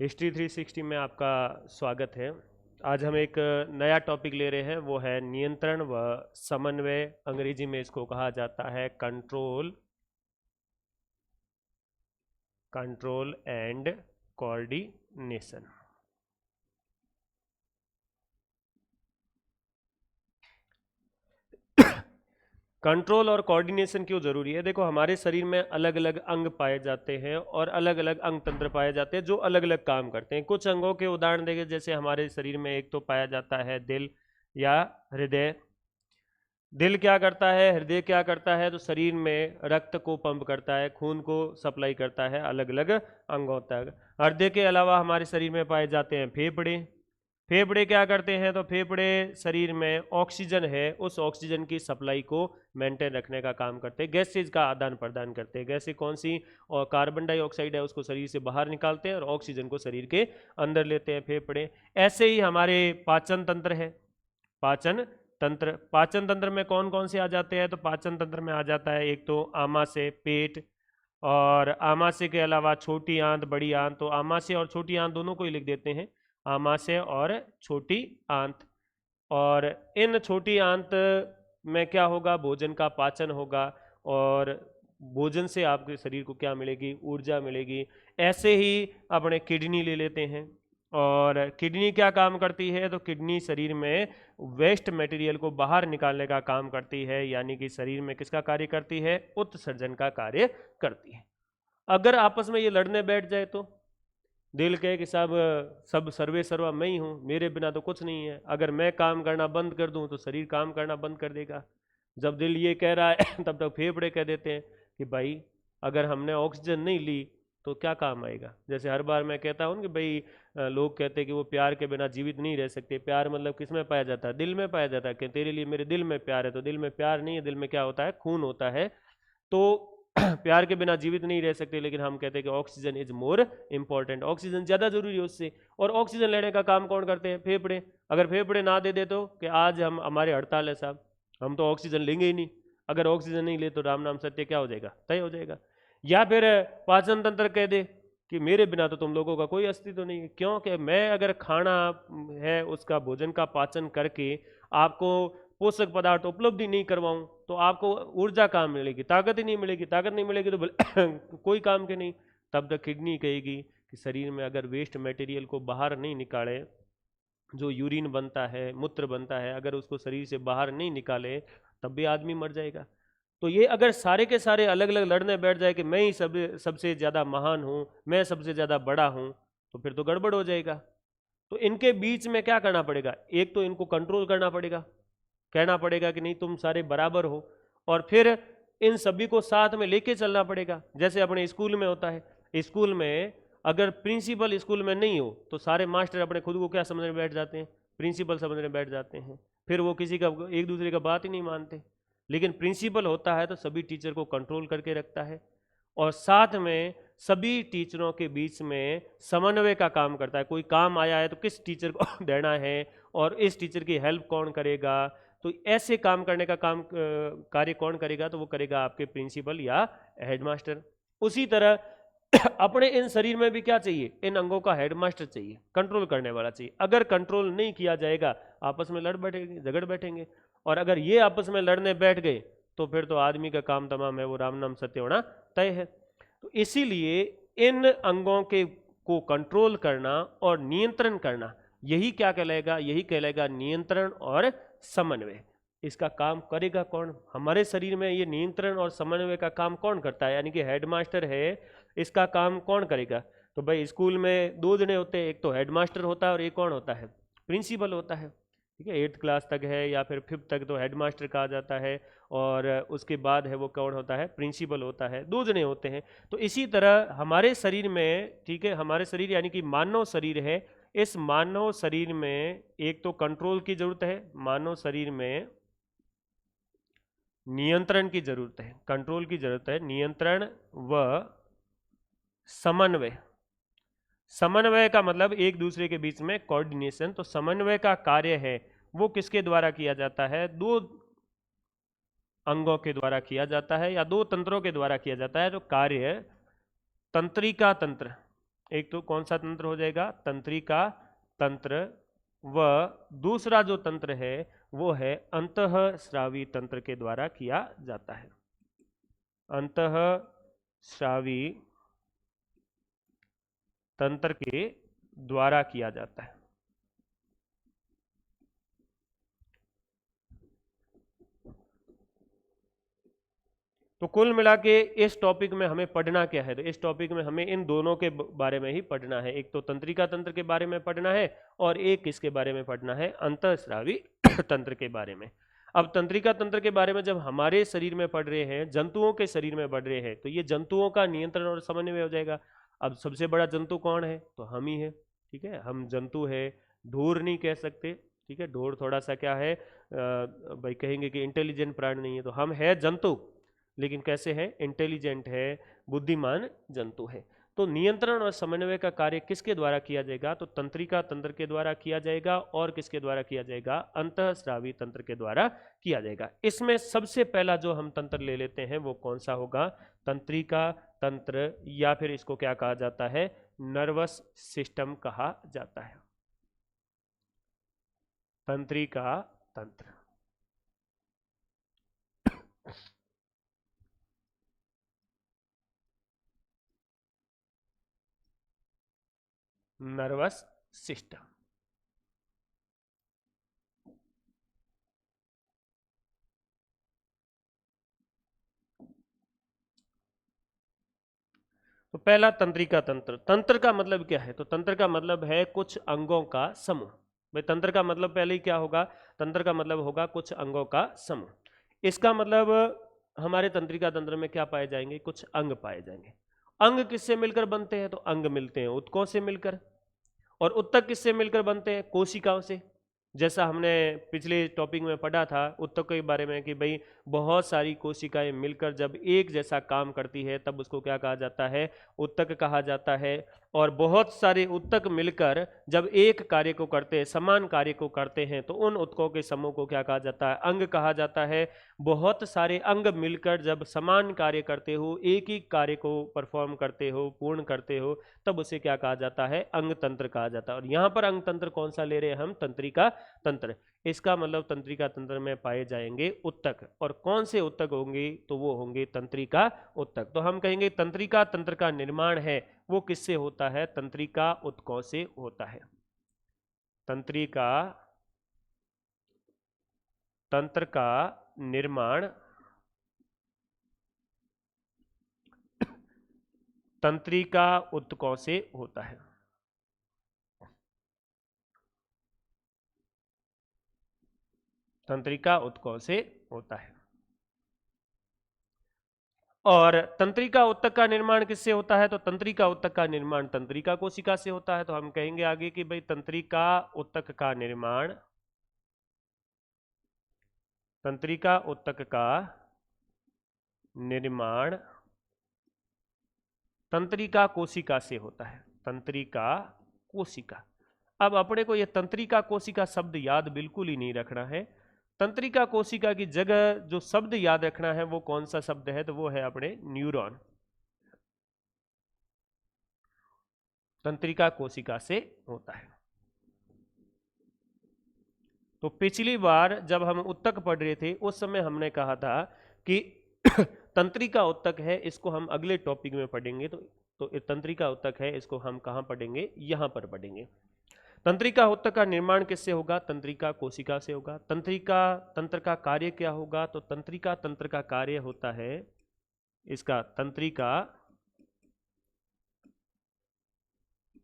History 360 में आपका स्वागत है। आज हम एक नया टॉपिक ले रहे हैं, वो है नियंत्रण व समन्वय। अंग्रेजी में इसको कहा जाता है कंट्रोल एंड कोऑर्डिनेशन। कंट्रोल और कोऑर्डिनेशन क्यों जरूरी है? देखो, हमारे शरीर में अलग अलग अंग पाए जाते हैं और अलग अलग अंग तंत्र पाए जाते हैं जो अलग अलग काम करते हैं। कुछ अंगों के उदाहरण देंगे, जैसे हमारे शरीर में एक तो पाया जाता है दिल या हृदय। दिल क्या करता है, हृदय क्या करता है? तो शरीर में रक्त को पंप करता है, खून को सप्लाई करता है अलग अलग अंगों तक। हृदय के अलावा हमारे शरीर में पाए जाते हैं फेफड़े। फेफड़े क्या करते हैं? तो फेफड़े शरीर में ऑक्सीजन है, उस ऑक्सीजन की सप्लाई को मेंटेन रखने का काम करते हैं, गैसेज का आदान प्रदान करते हैं। गैसेज कौन सी? और कार्बन डाइऑक्साइड है, उसको शरीर से बाहर निकालते हैं और ऑक्सीजन को शरीर के अंदर लेते हैं फेफड़े। ऐसे ही हमारे पाचन तंत्र है। पाचन तंत्र में कौन कौन से आ जाते हैं? तो पाचन तंत्र में आ जाता है एक तो आमाशय, पेट, और आमाशय के अलावा छोटी आंत, बड़ी आंत। तो आमाशय और छोटी आंत दोनों को ही लिख देते हैं, आमाशय और छोटी आंत। और इन छोटी आंत में क्या होगा? भोजन का पाचन होगा, और भोजन से आपके शरीर को क्या मिलेगी? ऊर्जा मिलेगी। ऐसे ही अपने किडनी ले लेते हैं, और किडनी क्या काम करती है? तो किडनी शरीर में वेस्ट मटेरियल को बाहर निकालने का काम करती है, यानी कि शरीर में किसका कार्य करती है? उत्सर्जन का कार्य करती है। अगर आपस में ये लड़ने बैठ जाए तो दिल कहे कि सब सब सर्वे सर्वा मैं ही हूँ, मेरे बिना तो कुछ नहीं है। अगर मैं काम करना बंद कर दूं तो शरीर काम करना बंद कर देगा। जब दिल ये कह रहा है तब तक फेफड़े कह देते हैं कि भाई अगर हमने ऑक्सीजन नहीं ली तो क्या काम आएगा। जैसे हर बार मैं कहता हूँ कि भाई लोग कहते हैं कि वो प्यार के बिना जीवित नहीं रह सकते। प्यार मतलब किस में पाया जाता है? दिल में पाया जाता है। कि तेरे लिए मेरे दिल में प्यार है, तो दिल में प्यार नहीं है, दिल में क्या होता है? खून होता है। तो प्यार के बिना जीवित नहीं रह सकते, लेकिन हम कहते हैं कि oxygen is more important, oxygen ज्यादा जरूरी है उससे। और ऑक्सीजन लेने का काम कौन करते हैं? फेफड़े। अगर फेफड़े ना दे दे तो कि आज हम हमारे हड़ताल है साहब, हम तो ऑक्सीजन लेंगे ही नहीं। अगर ऑक्सीजन नहीं ले तो राम नाम सत्य क्या हो जाएगा? तय हो जाएगा। या फिर पाचन तंत्र कह दे कि मेरे बिना तो तुम लोगों का कोई अस्तित्व नहीं है, क्योंकि मैं अगर खाना है उसका भोजन का पाचन करके आपको पोषक पदार्थ उपलब्धि नहीं करवाऊं तो आपको ऊर्जा कहाँ मिलेगी? ताकत ही नहीं मिलेगी। ताकत नहीं मिलेगी तो कोई काम के नहीं। तब तक किडनी कहेगी कि शरीर में अगर वेस्ट मटेरियल को बाहर नहीं निकाले, जो यूरिन बनता है, मूत्र बनता है, अगर उसको शरीर से बाहर नहीं निकाले तब भी आदमी मर जाएगा। तो ये अगर सारे के सारे अलग अलग लड़ने बैठ जाए कि मैं ही सबसे ज़्यादा महान हूँ, मैं सबसे ज़्यादा बड़ा हूँ, तो फिर तो गड़बड़ हो जाएगा। तो इनके बीच में क्या करना पड़ेगा? एक तो इनको कंट्रोल करना पड़ेगा, कहना पड़ेगा कि नहीं तुम सारे बराबर हो, और फिर इन सभी को साथ में लेके चलना पड़ेगा। जैसे अपने स्कूल में होता है, स्कूल में अगर प्रिंसिपल स्कूल में नहीं हो तो सारे मास्टर अपने खुद को क्या समझने बैठ जाते हैं? प्रिंसिपल समझने बैठ जाते हैं। फिर वो किसी का एक दूसरे का बात ही नहीं मानते। लेकिन प्रिंसिपल होता है तो सभी टीचर को कंट्रोल करके रखता है, और साथ में सभी टीचरों के बीच में समन्वय का काम करता है। कोई काम आया है तो किस टीचर को देना है, और इस टीचर की हेल्प कौन करेगा। तो ऐसे काम करने का कार्य कौन करेगा? तो वो करेगा आपके प्रिंसिपल या हेडमास्टर। उसी तरह अपने इन शरीर में भी क्या चाहिए? इन अंगों का हेडमास्टर चाहिए, कंट्रोल करने वाला चाहिए। अगर कंट्रोल नहीं किया जाएगा आपस में लड़ बैठेंगे, झगड़ बैठेंगे, और अगर ये आपस में लड़ने बैठ गए तो फिर तो आदमी का काम तमाम है, वो राम नाम सत्य होना तय है। तो इसीलिए इन अंगों के को कंट्रोल करना और नियंत्रण करना, यही क्या कहलाएगा? यही कहलाएगा नियंत्रण और समन्वय। इसका काम करेगा कौन? हमारे शरीर में ये नियंत्रण और समन्वय का काम कौन करता है? यानी कि हेडमास्टर है, इसका काम कौन करेगा? तो भाई स्कूल में दो जने होते हैं, एक तो हेडमास्टर होता है और एक कौन होता है? प्रिंसिपल होता है। ठीक है, 8th क्लास तक है या फिर 5th तक तो हेडमास्टर कहा जाता है, और उसके बाद है वो कौन होता है? प्रिंसिपल होता है। दो जने होते हैं। तो इसी तरह हमारे शरीर में, ठीक है, हमारे शरीर यानी कि मानव शरीर है, इस मानव शरीर में एक तो कंट्रोल की जरूरत है, मानव शरीर में नियंत्रण की जरूरत है, कंट्रोल की जरूरत है, नियंत्रण व समन्वय। समन्वय का मतलब एक दूसरे के बीच में कोऑर्डिनेशन। तो समन्वय का कार्य है वो किसके द्वारा किया जाता है? दो अंगों के द्वारा किया जाता है या दो तंत्रों के द्वारा किया जाता है। तो कार्य तंत्रिका तंत्र, एक तो कौन सा तंत्र हो जाएगा, तंत्रिका तंत्र, व दूसरा जो तंत्र है वो है अंतःस्रावी तंत्र के द्वारा किया जाता है। अंतःस्रावी तंत्र के द्वारा किया जाता है। तो कुल मिला के इस टॉपिक में हमें पढ़ना क्या है, तो इस टॉपिक में हमें इन दोनों के बारे में ही पढ़ना है। एक तो तंत्रिका तंत्र के बारे में पढ़ना है और एक किसके बारे में पढ़ना है, अंतःस्रावी तंत्र के बारे में। अब तंत्रिका तंत्र के बारे में जब हमारे शरीर में पढ़ रहे हैं, जंतुओं के शरीर में पढ़ रहे हैं, तो ये जंतुओं का नियंत्रण और समन्वय हो जाएगा। अब सबसे बड़ा जंतु कौन है, तो हम ही है, ठीक है, हम जंतु है, ढोर नहीं कह सकते, ठीक है, ढोर थोड़ा सा क्या है भाई कहेंगे कि इंटेलिजेंट प्राणी नहीं है, तो हम है जंतु, लेकिन कैसे है, इंटेलिजेंट है, बुद्धिमान जंतु है। तो नियंत्रण और समन्वय का कार्य किसके द्वारा किया जाएगा, तो तंत्रिका तंत्र के द्वारा किया जाएगा, और किसके द्वारा किया जाएगा, अंतःस्रावी तंत्र के द्वारा किया जाएगा। इसमें सबसे पहला जो हम तंत्र ले लेते हैं वो कौन सा होगा, तंत्रिका तंत्र, या फिर इसको क्या कहा जाता है, नर्वस सिस्टम कहा जाता है, तंत्रिका तंत्र। Nervous system. तो पहला तंत्रिका तंत्र, तंत्र का मतलब क्या है, तो तंत्र का मतलब है कुछ अंगों का समूह। भाई तंत्र का मतलब पहले ही क्या होगा, तंत्र का मतलब होगा कुछ अंगों का समूह। इसका मतलब हमारे तंत्रिका तंत्र में क्या पाए जाएंगे, कुछ अंग पाए जाएंगे। अंग किससे मिलकर बनते हैं, तो अंग मिलते हैं उत्तकों से मिलकर, और उत्तक किससे मिलकर बनते हैं, कोशिकाओं से। जैसा हमने पिछले टॉपिक में पढ़ा था उत्तक के बारे में कि भाई बहुत सारी कोशिकाएं मिलकर जब एक जैसा काम करती है तब उसको क्या कहा जाता है, उत्तक कहा जाता है। और बहुत सारे उत्तक मिलकर जब एक कार्य को करते हैं, समान कार्य को करते हैं, तो उन उत्तकों के समूह को क्या कहा जाता है, अंग कहा जाता है। बहुत सारे अंग मिलकर जब समान कार्य करते हो, एक ही कार्य को परफॉर्म करते हो, पूर्ण करते हो, तब उसे क्या कहा जाता है, अंग तंत्र कहा जाता है। और यहाँ पर अंग तंत्र कौन सा ले रहे हैं हम, तंत्रिका तंत्र। इसका मतलब तंत्रिका तंत्र में पाए जाएंगे उत्तक, और कौन से उत्तक होंगे, तो वो होंगे तंत्रिका उत्तक। तो हम कहेंगे तंत्रिका तंत्र का निर्माण है वो किससे होता है, तंत्रिका उत्तकों से होता है। तंत्रिका तंत्र का निर्माण तंत्रिका उत्तकों से होता है। तंत्रिका उत्तकों से होता है। और तंत्रिका उत्तक का निर्माण किससे होता है, तो तंत्रिका उत्तक का निर्माण तंत्रिका कोशिका से होता है। तो हम कहेंगे आगे कि भाई तंत्रिका उत्तक का निर्माण, तंत्रिका उत्तक का निर्माण तंत्रिका कोशिका से होता है, तंत्रिका कोशिका। अब अपने को यह तंत्रिका कोशिका शब्द याद बिल्कुल ही नहीं रखना है। तंत्रिका कोशिका की जगह जो शब्द याद रखना है वो कौन सा शब्द है, तो वो है अपने न्यूरॉन। तंत्रिका कोशिका से होता है। तो पिछली बार जब हम उत्तक पढ़ रहे थे उस समय हमने कहा था कि तंत्रिका उत्तक है, इसको हम अगले टॉपिक में पढ़ेंगे। तो तंत्रिका उत्तक है, इसको हम कहां पढ़ेंगे, यहां पर पढ़ेंगे। तंत्रिका उत्तक का निर्माण किससे होगा, तंत्रिका कोशिका से होगा। तंत्रिका तंत्र का कार्य क्या होगा, तो तंत्रिका तंत्र का कार्य होता है इसका तंत्रिका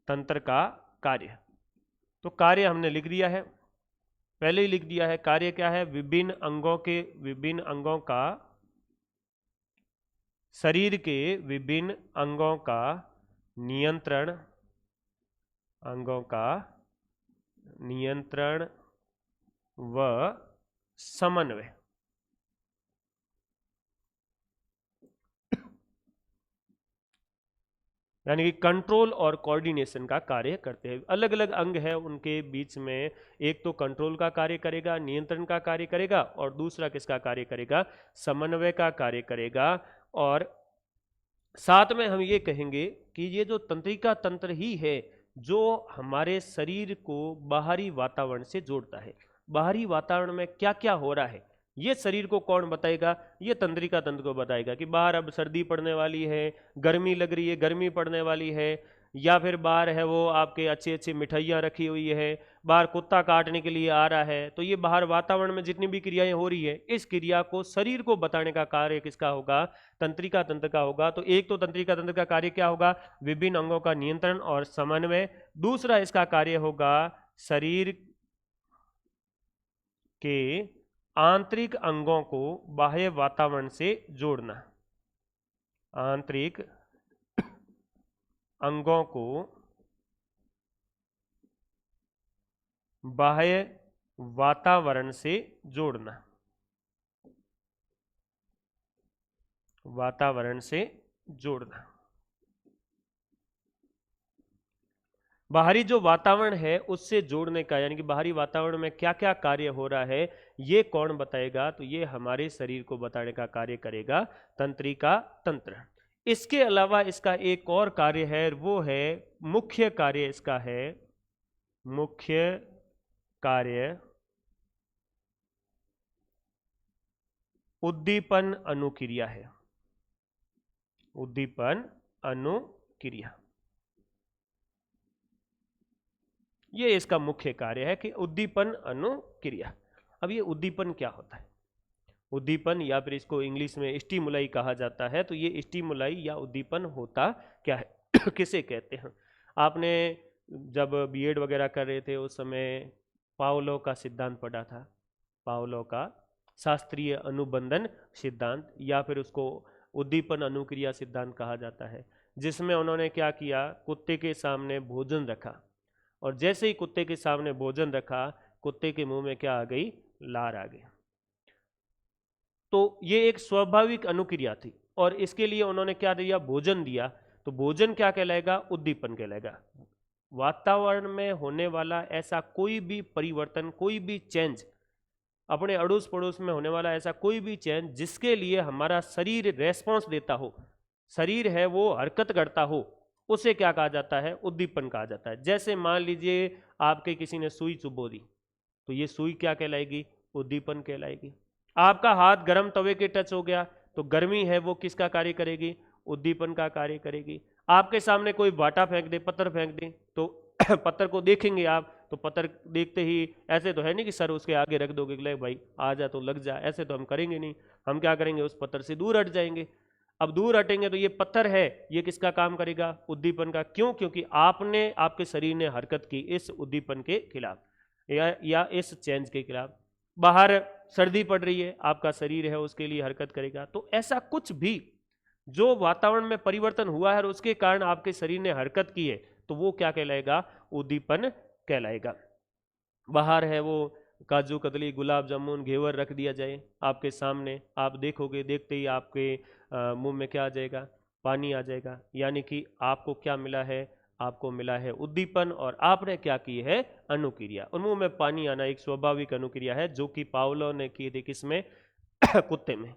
तंत्र का कार्य। तो कार्य हमने लिख दिया है, पहले ही लिख दिया है। कार्य क्या है, विभिन्न अंगों का, शरीर के विभिन्न अंगों का नियंत्रण, अंगों का नियंत्रण व समन्वय। यानी कि कंट्रोल और कोऑर्डिनेशन का कार्य करते हैं। अलग अलग अंग है, उनके बीच में एक तो कंट्रोल का कार्य करेगा, नियंत्रण का कार्य करेगा, और दूसरा किसका कार्य करेगा, समन्वय का कार्य करेगा। और साथ में हम ये कहेंगे कि ये जो तंत्रिका तंत्र ही है जो हमारे शरीर को बाहरी वातावरण से जोड़ता है। बाहरी वातावरण में क्या क्या हो रहा है ये शरीर को कौन बताएगा? ये तंत्रिका तंत्र को बताएगा कि बाहर अब सर्दी पड़ने वाली है, गर्मी लग रही है, गर्मी पड़ने वाली है, या फिर बाहर है वो आपके अच्छी अच्छी मिठाइयाँ रखी हुई है, बाहर कुत्ता काटने के लिए आ रहा है। तो ये बाहर वातावरण में जितनी भी क्रियाएं हो रही है इस क्रिया को शरीर को बताने का कार्य किसका होगा? तंत्रिका तंत्र का होगा। तो एक तो तंत्रिका तंत्र का कार्य क्या होगा? विभिन्न अंगों का नियंत्रण और समन्वय। दूसरा इसका कार्य होगा शरीर के आंतरिक अंगों को बाह्य वातावरण से जोड़ना। आंतरिक अंगों को बाह्य वातावरण से जोड़ना। वातावरण से जोड़ना। बाहरी जो वातावरण है उससे जोड़ने का, यानी कि बाहरी वातावरण में क्या क्या कार्य हो रहा है ये कौन बताएगा? तो ये हमारे शरीर को बताने का कार्य करेगा तंत्रिका तंत्र। इसके अलावा इसका एक और कार्य है, वो है मुख्य कार्य। इसका है मुख्य कार्य उद्दीपन अनुक्रिया है। उद्दीपन अनुक्रिया, ये इसका मुख्य कार्य है कि उद्दीपन अनुक्रिया। अब ये उद्दीपन क्या होता है? उद्दीपन या फिर इसको इंग्लिश में स्टिमुलाई कहा जाता है। तो ये स्टिमुलाई या उद्दीपन होता क्या है किसे कहते हैं? आपने जब बीएड वगैरह कर रहे थे उस समय पावलो का सिद्धांत पढ़ा था। पावलो का शास्त्रीय अनुबंधन सिद्धांत, या फिर उसको उद्दीपन अनुक्रिया सिद्धांत कहा जाता है, जिसमें उन्होंने क्या किया? कुत्ते के सामने भोजन रखा, और जैसे ही कुत्ते के सामने भोजन रखा कुत्ते के मुंह में क्या आ गई? लार आ गई। तो ये एक स्वाभाविक अनुक्रिया थी, और इसके लिए उन्होंने क्या दिया? भोजन दिया। तो भोजन क्या कहलाएगा? उद्दीपन कहलाएगा। वातावरण में होने वाला ऐसा कोई भी परिवर्तन, कोई भी चेंज, अपने अड़ोस पड़ोस में होने वाला ऐसा कोई भी चेंज जिसके लिए हमारा शरीर रेस्पॉन्स देता हो, शरीर है वो हरकत करता हो, उसे क्या कहा जाता है? उद्दीपन कहा जाता है। जैसे मान लीजिए आपके किसी ने सुई चुभो दी, तो ये सुई क्या कहलाएगी? उद्दीपन कहलाएगी। आपका हाथ गर्म तवे के टच हो गया तो गर्मी है वो किसका कार्य करेगी? उद्दीपन का कार्य करेगी। आपके सामने कोई बाटा फेंक दे, पत्थर फेंक दे, तो पत्थर को देखेंगे आप, तो पत्थर देखते ही ऐसे तो है नहीं कि सर उसके आगे रख दोगे कि ले भाई आ जा तो लग जा, ऐसे तो हम करेंगे नहीं। हम क्या करेंगे? उस पत्थर से दूर हट जाएंगे। अब दूर हटेंगे तो ये पत्थर है, ये किसका काम करेगा? उद्दीपन का। क्यों? क्योंकि आपने, आपके शरीर ने हरकत की इस उद्दीपन के खिलाफ या इस चेंज के खिलाफ। बाहर सर्दी पड़ रही है, आपका शरीर है उसके लिए हरकत करेगा। तो ऐसा कुछ भी जो वातावरण में परिवर्तन हुआ है और उसके कारण आपके शरीर ने हरकत की है, तो वो क्या कहलाएगा? उद्दीपन कहलाएगा। बाहर है वो काजू कतली गुलाब जामुन घेवर रख दिया जाए आपके सामने, आप देखोगे, देखते ही आपके मुंह में क्या आ जाएगा? पानी आ जाएगा। यानी कि आपको क्या मिला है? आपको मिला है उद्दीपन, और आपने क्या की है? अनुक्रिया। और मुंह में पानी आना एक स्वाभाविक अनुक्रिया है जो कि पावलो ने की थी, किसमें? कुत्ते में।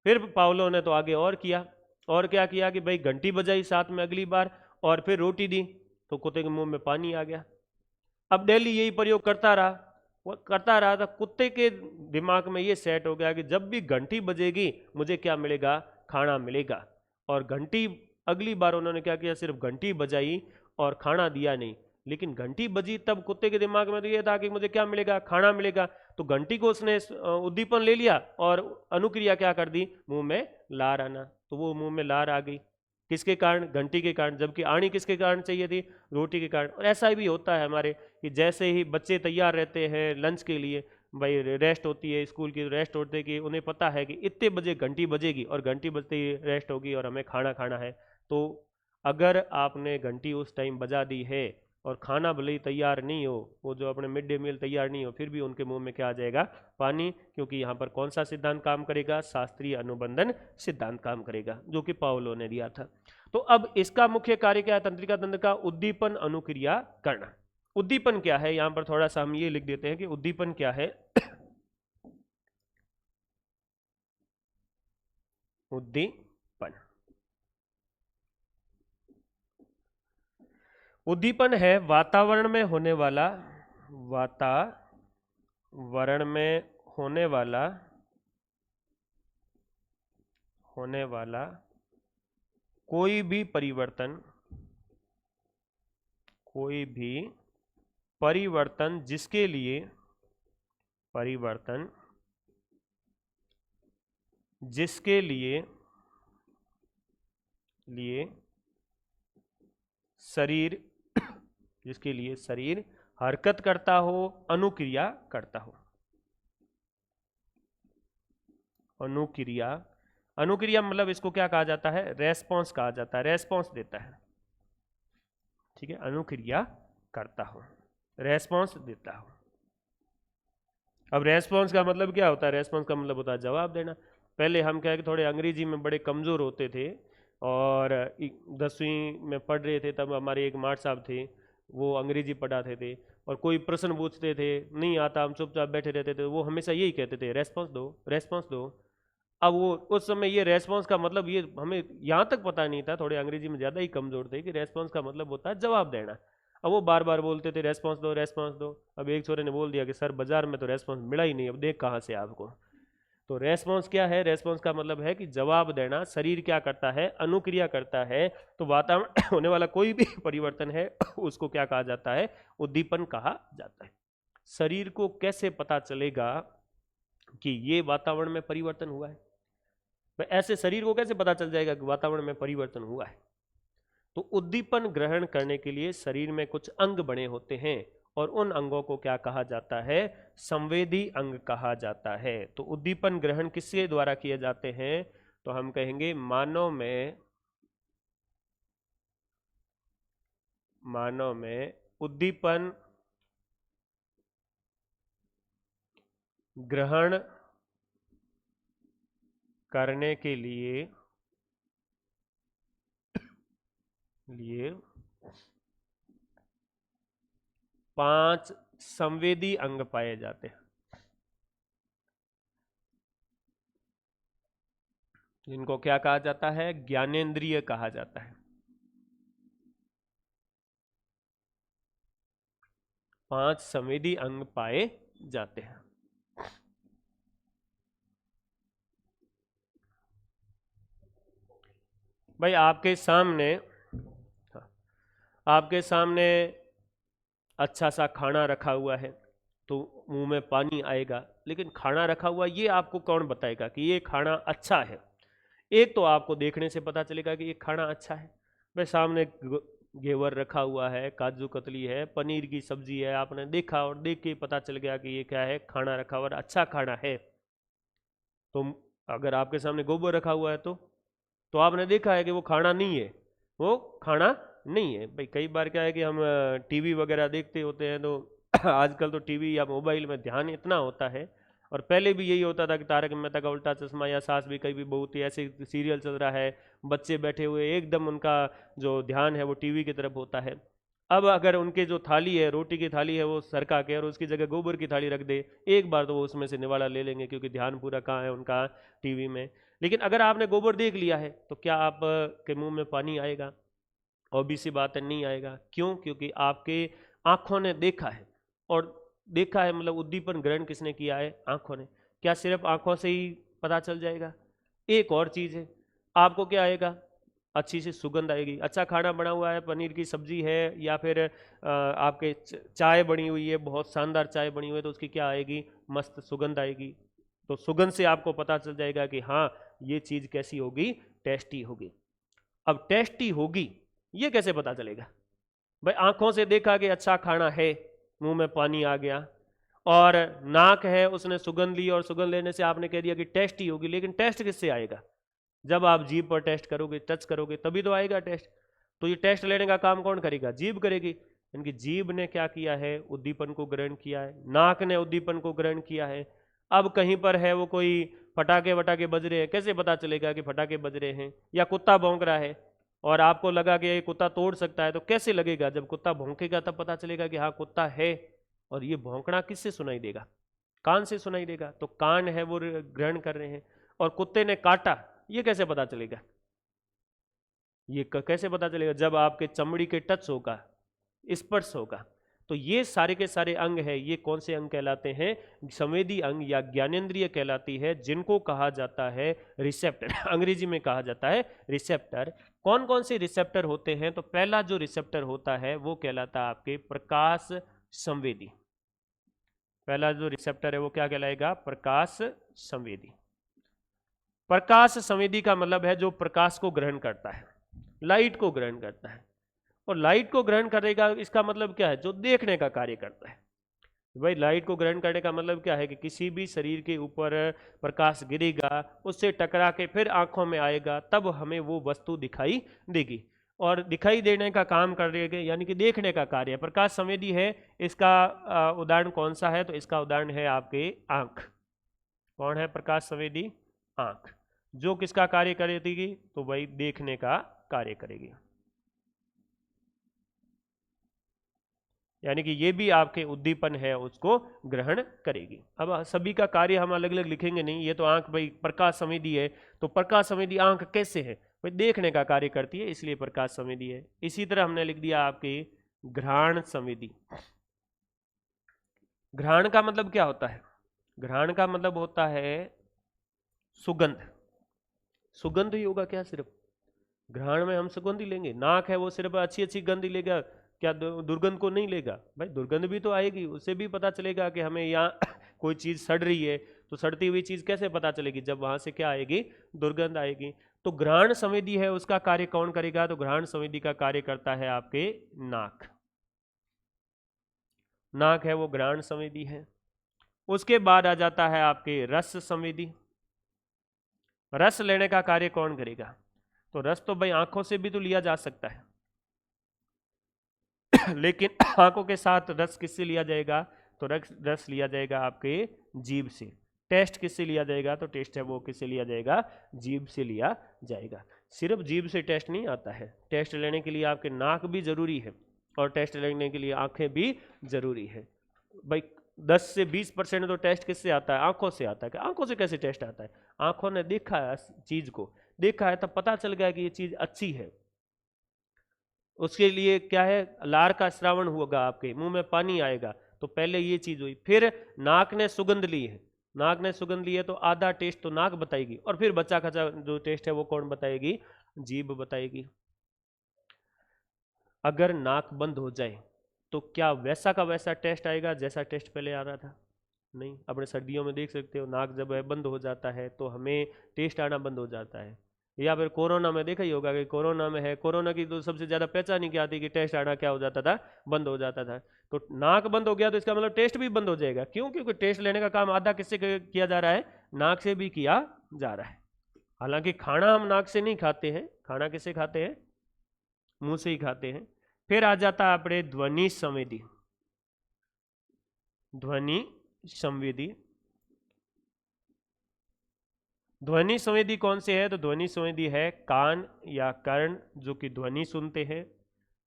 फिर पावलो ने तो आगे और किया, और क्या किया कि भाई घंटी बजाई साथ में अगली बार, और फिर रोटी दी तो कुत्ते के मुंह में पानी आ गया। अब डेली यही प्रयोग करता रहा, वो करता रहा, तो कुत्ते के दिमाग में ये सेट हो गया कि जब भी घंटी बजेगी मुझे क्या मिलेगा? खाना मिलेगा। और घंटी, अगली बार उन्होंने क्या किया? सिर्फ घंटी बजाई और खाना दिया नहीं। लेकिन घंटी बजी तब कुत्ते के दिमाग में तो ये था कि मुझे क्या मिलेगा? खाना मिलेगा। तो घंटी को उसने उद्दीपन ले लिया और अनुक्रिया क्या कर दी? मुंह में लार आना। तो वो मुंह में लार आ गई, किसके कारण? घंटी के कारण। जबकि आनी किसके कारण चाहिए थी? रोटी के कारण। और ऐसा भी होता है हमारे कि जैसे ही बच्चे तैयार रहते हैं लंच के लिए, भाई रेस्ट होती है स्कूल की, रेस्ट होते कि उन्हें पता है कि इतने बजे घंटी बजेगी और घंटी बजते ही रेस्ट होगी और हमें खाना खाना है। तो अगर आपने घंटी उस टाइम बजा दी है और खाना भले ही तैयार नहीं हो, वो जो अपने मिड डे मील तैयार नहीं हो, फिर भी उनके मुंह में क्या आ जाएगा? पानी। क्योंकि यहाँ पर कौन सा सिद्धांत काम करेगा? शास्त्रीय अनुबंधन सिद्धांत काम करेगा, जो कि पावलो ने दिया था। तो अब इसका मुख्य कार्य क्या है? तंत्रिका तंत्र का उद्दीपन अनुक्रिया करना। उद्दीपन क्या है? यहां पर थोड़ा सा हम ये लिख देते हैं कि उद्दीपन क्या है। उद्दीपन उद्दीपन है वातावरण में होने वाला, वातावरण में होने वाला कोई भी परिवर्तन, जिसके लिए शरीर हरकत करता हो, अनुक्रिया करता हो। अनुक्रिया मतलब इसको क्या कहा जाता है? रेस्पॉन्स कहा जाता है, रेस्पॉन्स देता है। ठीक है, अनुक्रिया करता हो, रेस्पॉन्स देता हो। अब रेस्पॉन्स का मतलब क्या होता है? रेस्पॉन्स का मतलब होता है जवाब देना। पहले हम क्या है कि थोड़े अंग्रेजी में बड़े कमज़ोर होते थे, और 10वीं में पढ़ रहे थे, तब हमारे एक मास्टर साहब थे, वो अंग्रेजी पढ़ाते थे, और कोई प्रश्न पूछते थे, नहीं आता, हम चुपचाप बैठे रहते थे, वो हमेशा यही कहते थे, रेस्पॉन्स दो, रेस्पॉन्स दो। अब वो उस समय ये रेस्पॉन्स का मतलब, ये हमें यहाँ तक पता नहीं था, थोड़े अंग्रेजी में ज़्यादा ही कमज़ोर थे, कि रेस्पॉन्स का मतलब होता है जवाब देना। अब वो बार बार बोलते थे रेस्पॉन्स दो, रेस्पॉन्स दो। अब एक छोरे ने बोल दिया कि सर बाजार में तो रेस्पॉन्स मिला ही नहीं, अब देख कहाँ से आपको। तो रेस्पॉन्स क्या है? रेस्पॉन्स का मतलब है कि जवाब देना। शरीर क्या करता है? अनुक्रिया करता है। तो वातावरण होने वाला कोई भी परिवर्तन है उसको क्या कहा जाता है? उद्दीपन कहा जाता है। शरीर को कैसे पता चलेगा कि ये वातावरण में परिवर्तन हुआ है? ऐसे शरीर को कैसे पता चल जाएगा कि वातावरण में परिवर्तन हुआ है? तो उद्दीपन ग्रहण करने के लिए शरीर में कुछ अंग बने होते हैं, और उन अंगों को क्या कहा जाता है? संवेदी अंग कहा जाता है। तो उद्दीपन ग्रहण किसके द्वारा किए जाते हैं? तो हम कहेंगे मानव में उद्दीपन ग्रहण करने के लिए 5 संवेदी अंग पाए जाते हैं, जिनको क्या कहा जाता है? ज्ञानेंद्रिय कहा जाता है। 5 संवेदी अंग पाए जाते हैं। भाई आपके सामने अच्छा सा खाना रखा हुआ है, तो मुंह में पानी आएगा, लेकिन खाना रखा हुआ ये आपको कौन बताएगा कि ये खाना अच्छा है? एक तो आपको देखने से पता चलेगा कि ये खाना अच्छा है। भाई सामने घेवर रखा हुआ है, काजू कतली है, पनीर की सब्जी है, आपने देखा और देख के पता चल गया कि ये क्या है? खाना रखा हुआ, अच्छा खाना है। तो अगर आपके सामने गोबर रखा हुआ है तो आपने देखा है कि वो खाना नहीं है, वो खाना नहीं है। भाई कई बार क्या है कि हम टीवी वगैरह देखते होते हैं, तो आजकल तो टीवी या मोबाइल में ध्यान इतना होता है, और पहले भी यही होता था कि तारक मेहता का उल्टा चश्मा या सास भी कभी बहू थी, ऐसे सीरियल चल रहा है, बच्चे बैठे हुए एकदम उनका जो ध्यान है वो टीवी की तरफ होता है। अब अगर उनके जो थाली है, रोटी की थाली है, वो सरका के और उसकी जगह गोबर की थाली रख दे, एक बार तो वो उसमें से निवाला ले लेंगे, क्योंकि ध्यान पूरा कहाँ है उनका? टीवी में। लेकिन अगर आपने गोबर देख लिया है तो क्या आप के मुंह में पानी आएगा? ऑब्वियस बात है, नहीं आएगा। क्यों? क्योंकि आपके आंखों ने देखा है, और देखा है मतलब उद्दीपन ग्रहण किसने किया है? आंखों ने। क्या सिर्फ आंखों से ही पता चल जाएगा? एक और चीज़ है, आपको क्या आएगा? अच्छी सी सुगंध आएगी। अच्छा खाना बना हुआ है, पनीर की सब्जी है, या फिर आपके चाय बनी हुई है, बहुत शानदार चाय बनी हुई है, तो उसकी क्या आएगी? मस्त सुगंध आएगी। तो सुगंध से आपको पता चल जाएगा कि हाँ ये चीज़ कैसी होगी? टेस्टी होगी। अब टेस्टी होगी ये कैसे पता चलेगा? भाई आंखों से देखा कि अच्छा खाना है, मुंह में पानी आ गया, और नाक है उसने सुगंध ली, और सुगंध लेने से आपने कह दिया कि टेस्टी होगी। लेकिन टेस्ट किससे आएगा? जब आप जीभ पर टेस्ट करोगे, टच करोगे, तभी तो आएगा टेस्ट। तो ये टेस्ट लेने का काम कौन करेगा? जीभ करेगी। इनकी जीभ ने क्या किया है? उद्दीपन को ग्रहण किया है। नाक ने उद्दीपन को ग्रहण किया है। अब कहीं पर है वो कोई फटाके वटाके बज रहे हैं, कैसे पता चलेगा कि फटाके बज रहे हैं? या कुत्ता भौंक रहा है और आपको लगा कि ये कुत्ता तोड़ सकता है, तो कैसे लगेगा? जब कुत्ता भौंकेगा तब पता चलेगा कि हाँ कुत्ता है। और ये भौंकना किससे सुनाई देगा? कान से सुनाई देगा। तो कान है वो ग्रहण कर रहे हैं। और कुत्ते ने काटा, ये कैसे पता चलेगा? ये कैसे पता चलेगा? जब आपके चमड़ी के टच होगा, स्पर्श होगा। तो ये सारे के सारे अंग है, ये कौन से अंग कहलाते हैं? संवेदी अंग या ज्ञानेंद्रिय कहलाती है, जिनको कहा जाता है रिसेप्टर। अंग्रेजी में कहा जाता है रिसेप्टर। कौन कौन से रिसेप्टर होते हैं? तो पहला जो रिसेप्टर होता है वो कहलाता है आपके प्रकाश संवेदी। पहला जो रिसेप्टर है वो क्या कहलाएगा? प्रकाश संवेदी। प्रकाश संवेदी का मतलब है जो प्रकाश को ग्रहण करता है, लाइट को ग्रहण करता है। और लाइट को ग्रहण करेगा इसका मतलब क्या है? जो देखने का कार्य करता है। भाई लाइट को ग्रहण करने का मतलब क्या है? कि किसी भी शरीर के ऊपर प्रकाश गिरेगा, उससे टकरा के फिर आंखों में आएगा, तब हमें वो वस्तु दिखाई देगी। और दिखाई देने का काम करेगा, यानी कि देखने का कार्य प्रकाश संवेदी है। इसका उदाहरण कौन सा है? तो इसका उदाहरण है आपके आंख। कौन है प्रकाश संवेदी? आंख। जो किसका कार्य करेगी? तो भाई देखने का कार्य करेगी। यानी कि ये भी आपके उद्दीपन है उसको ग्रहण करेगी। अब सभी का कार्य हम अलग अलग लिखेंगे नहीं, ये तो आंख भाई प्रकाश संवेदी है, तो प्रकाश संवेदी आंख कैसे है? भाई देखने का कार्य करती है, इसलिए प्रकाश संवेदी है। इसी तरह हमने लिख दिया आपके घ्राण संवेदी। घ्राण का मतलब क्या होता है? घ्राण का मतलब होता है सुगंध। सुगंध ही होगा क्या सिर्फ? घ्राण में हम सुगंध ही लेंगे? नाक है वो सिर्फ अच्छी अच्छी गंध ही लेगा क्या? दुर्गंध को नहीं लेगा? भाई दुर्गंध भी तो आएगी, उससे भी पता चलेगा कि हमें यहाँ कोई चीज सड़ रही है। तो सड़ती हुई चीज कैसे पता चलेगी? जब वहां से क्या आएगी? दुर्गंध आएगी। तो घ्राण संवेदी है, उसका कार्य कौन करेगा? तो घ्राण संवेदी का कार्य करता है आपके नाक। नाक है वो घ्राण संवेदी है। उसके बाद आ जाता है आपके रस संवेदी। रस लेने का कार्य कौन करेगा? तो रस तो भाई आंखों से भी तो लिया जा सकता है, लेकिन आंखों के साथ रस किससे लिया जाएगा? तो रस लिया जाएगा आपके जीभ से। टेस्ट किससे लिया जाएगा? तो टेस्ट है वो किससे लिया जाएगा? जीभ से लिया जाएगा। सिर्फ जीभ से टेस्ट नहीं आता है, टेस्ट लेने के लिए आपके नाक भी जरूरी है, और टेस्ट लेने के लिए आंखें भी जरूरी है। भाई 10 से 20% तो टेस्ट किससे आता है? आंखों से आता है। कि आंखों से कैसे टेस्ट आता है? आंखों ने देखा है चीज को, देखा है तब पता चल गया कि ये चीज अच्छी है। उसके लिए क्या है? लार का श्रावण होगा, आपके मुंह में पानी आएगा, तो पहले ये चीज हुई। फिर नाक ने सुगंध ली है, नाक ने सुगंध ली है तो आधा टेस्ट तो नाक बताएगी, और फिर बच्चा खचा जो टेस्ट है वो कौन बताएगी? जीभ बताएगी। अगर नाक बंद हो जाए तो क्या वैसा का वैसा टेस्ट आएगा जैसा टेस्ट पहले आ रहा था? नहीं। अपने सर्दियों में देख सकते हो, नाक जब है बंद हो जाता है तो हमें टेस्ट आना बंद हो जाता है। या फिर कोरोना में देखा ही होगा कि कोरोना में है, कोरोना की तो सबसे ज्यादा पहचान ही क्या आती कि टेस्ट आना क्या हो जाता था? बंद हो जाता था। तो नाक बंद हो गया तो इसका मतलब टेस्ट भी बंद हो जाएगा। क्यों? क्योंकि टेस्ट लेने का काम आधा किससे किया जा रहा है? नाक से भी किया जा रहा है। हालांकि खाना हम नाक से नहीं खाते हैं, खाना किससे खाते हैं? मुंह से ही खाते हैं। फिर आ जाता है अपने ध्वनि संवेदी। ध्वनि संवेदी। ध्वनि संवेदी कौन से है? तो ध्वनि संवेदी है कान या कर्ण, जो कि ध्वनि सुनते हैं।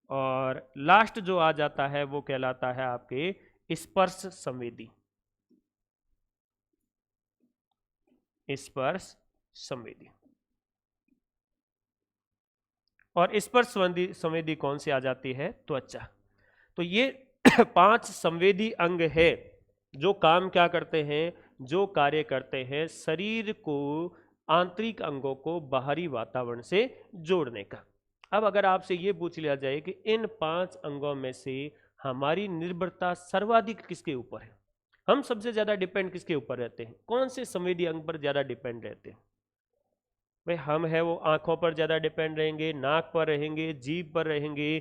और लास्ट जो आ जाता है वो कहलाता है आपके स्पर्श संवेदी। स्पर्श संवेदी। और स्पर्श संवेदी कौन सी आ जाती है? त्वचा। तो ये 5 संवेदी अंग है जो काम क्या करते हैं? जो कार्य करते हैं शरीर को, आंतरिक अंगों को बाहरी वातावरण से जोड़ने का। अब अगर आपसे ये पूछ लिया जाए कि इन 5 अंगों में से हमारी निर्भरता सर्वाधिक किसके ऊपर है? हम सबसे ज्यादा डिपेंड किसके ऊपर रहते हैं? कौन से संवेदी अंग पर ज्यादा डिपेंड रहते हैं? भाई हम है वो आंखों पर ज्यादा डिपेंड रहेंगे, नाक पर रहेंगे, जीभ पर रहेंगे,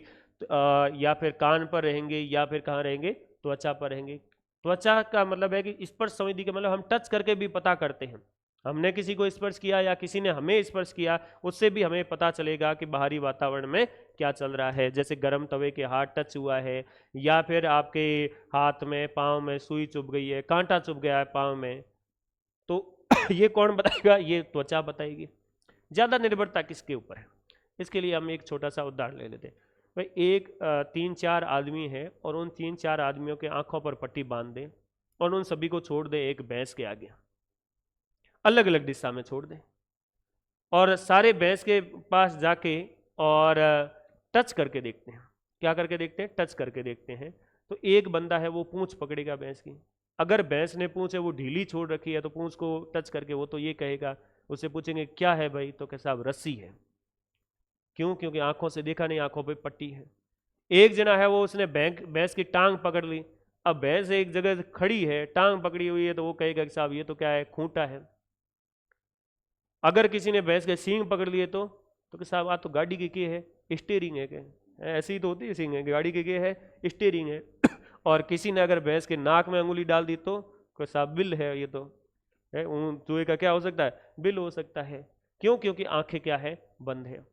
या फिर कान पर रहेंगे, या फिर कहाँ रहेंगे? त्वचा पर रहेंगे। त्वचा का मतलब है कि स्पर्श संवेदी का मतलब हम टच करके भी पता करते हैं। हमने किसी को स्पर्श किया या किसी ने हमें स्पर्श किया, उससे भी हमें पता चलेगा कि बाहरी वातावरण में क्या चल रहा है। जैसे गर्म तवे के हाथ टच हुआ है, या फिर आपके हाथ में, पाँव में सुई चुभ गई है, कांटा चुभ गया है पाँव में, तो ये कौन बताएगा? ये त्वचा बताएगी। ज्यादा निर्भरता किसके ऊपर है? इसके लिए हम एक छोटा सा उदाहरण ले लेते हैं। भाई एक 3-4 आदमी है, और उन 3-4 आदमियों के आंखों पर पट्टी बांध दें, और उन सभी को छोड़ दें एक भैंस के आगे, अलग अलग दिशा में छोड़ दें, और सारे भैंस के पास जाके और टच करके देखते हैं। क्या करके देखते हैं, टच करके देखते हैं। तो एक बंदा है वो पूंछ पकड़ेगा भैंस की, अगर भैंस ने पूंछ है वो ढीली छोड़ रखी है तो पूंछ को टच करके वो तो ये कहेगा, उससे पूछेंगे क्या है भाई, तो कैसा रस्सी है। क्यों, क्योंकि आंखों से देखा नहीं, आंखों पे पट्टी है। एक जना है वो उसने भैंस की टांग पकड़ ली, अब भैंस एक जगह खड़ी है, टांग पकड़ी हुई है, तो वो कहेगा कि साहब ये तो क्या है, खूंटा है। अगर किसी ने भैंस के सींग पकड़ लिए तो कि साहब तो गाड़ी की है, स्टीयरिंग है क्या, ऐसी ही तो होती है सींग है, गाड़ी की है, स्टीयरिंग है। और किसी ने अगर भैंस के नाक में अंगुली डाल दी तो साहब बिल है, ये तो है, चूहे का क्या हो सकता है, बिल हो सकता है। क्यों, क्योंकि आंखें क्या है, बंद है।